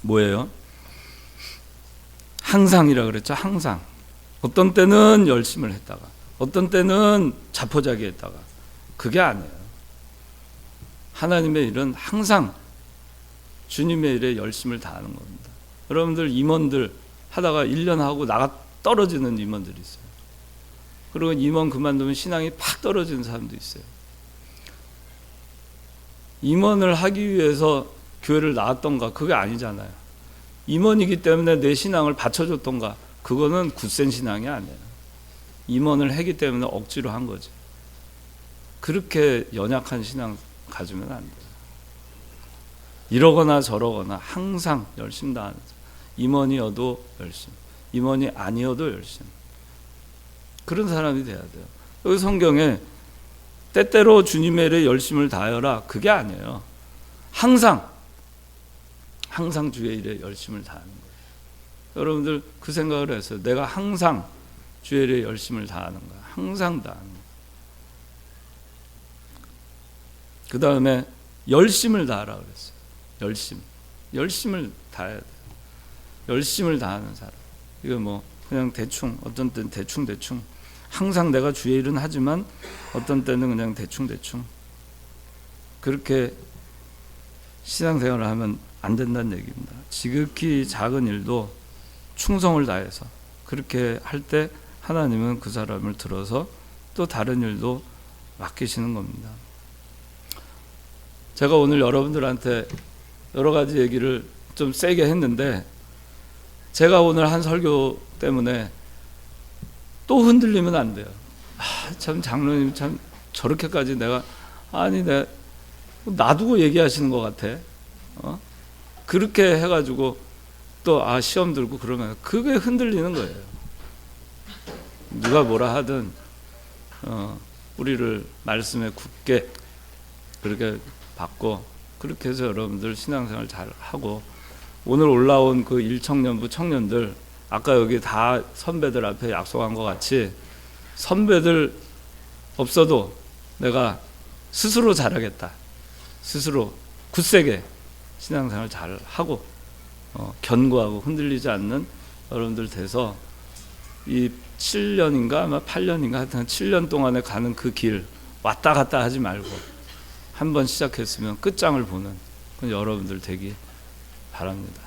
뭐예요? 항상이라 그랬죠. 항상. 어떤 때는 열심을 했다가 어떤 때는 자포자기 했다가 그게 아니에요. 하나님의 일은 항상 주님의 일에 열심을 다하는 겁니다. 여러분들 임원들 하다가 1년 하고 나가 떨어지는 임원들이 있어요. 그리고 임원 그만두면 신앙이 팍 떨어지는 사람도 있어요. 임원을 하기 위해서 교회를 나왔던가 그게 아니잖아요. 임원이기 때문에 내 신앙을 바쳐줬던가 그거는 굳센 신앙이 아니에요. 임원을 하기 때문에 억지로 한 거지. 그렇게 연약한 신앙 가지면 안 돼요. 이러거나 저러거나 항상 열심 다하는 사람. 임원이어도 열심, 임원이 아니어도 열심. 그런 사람이 돼야 돼요. 여기 성경에 때때로 주님의 일에 열심을 다하여라, 그게 아니에요. 항상 주의 일에 열심을 다하는 거예요. 여러분들 그 생각을 했어요. 내가 항상 주의 일에 열심을 다하는 거야. 항상 다하는 거야. 그 다음에 열심을 다하라 그랬어요. 열심을 다해야 돼요. 열심을 다하는 사람. 이거 뭐 그냥 대충, 어떤 때는 대충 항상 내가 주의 일은 하지만 어떤 때는 그냥 대충 그렇게 신앙생활을 하면 안 된다는 얘기입니다. 지극히 작은 일도 충성을 다해서 그렇게 할 때 하나님은 그 사람을 들어서 또 다른 일도 맡기시는 겁니다. 제가 오늘 여러분들한테 여러 가지 얘기를 좀 세게 했는데, 제가 오늘 한 설교 때문에 또 흔들리면 안 돼요. 참 장로님 참 저렇게까지 내가 놔두고 얘기하시는 것 같아. 그렇게 해가지고 또 시험 들고 그러면 그게 흔들리는 거예요. 누가 뭐라 하든 우리를 말씀에 굳게 그렇게 받고, 그렇게 해서 여러분들 신앙생활 잘 하고, 오늘 올라온 그 일청년부 청년들, 아까 여기 다 선배들 앞에 약속한 것 같이 선배들 없어도 내가 스스로 잘하겠다, 스스로 굳세게 신앙생활 잘 하고 견고하고 흔들리지 않는 여러분들 돼서 이 7년인가 아마 8년인가 하여튼 7년 동안에 가는 그 길 왔다 갔다 하지 말고 한번 시작했으면 끝장을 보는 그런 여러분들 되기 바랍니다.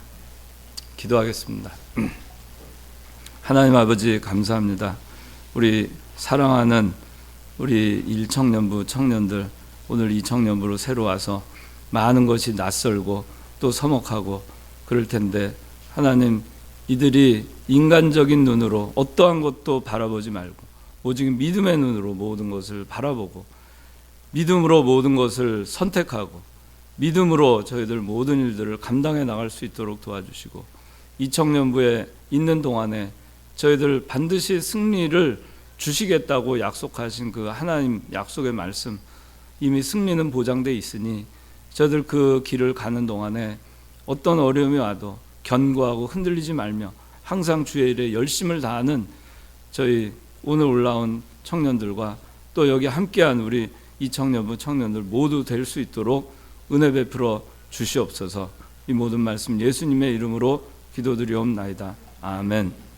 기도하겠습니다. 하나님 아버지 감사합니다. 우리 사랑하는 우리 일청년부 청년들, 오늘 이 청년부로 새로 와서 많은 것이 낯설고 또 서먹하고 그럴 텐데, 하나님 이들이 인간적인 눈으로 어떠한 것도 바라보지 말고 오직 믿음의 눈으로 모든 것을 바라보고 믿음으로 모든 것을 선택하고 믿음으로 저희들 모든 일들을 감당해 나갈 수 있도록 도와주시고, 이 청년부에 있는 동안에 저희들 반드시 승리를 주시겠다고 약속하신 그 하나님 약속의 말씀, 이미 승리는 보장돼 있으니 저희들 그 길을 가는 동안에 어떤 어려움이 와도 견고하고 흔들리지 말며 항상 주의 일에 열심을 다하는 저희 오늘 올라온 청년들과 또 여기 함께한 우리 이 청년부 청년들 모두 될 수 있도록 은혜 베풀어 주시옵소서. 이 모든 말씀 예수님의 이름으로 기도드리옵나이다. 아멘.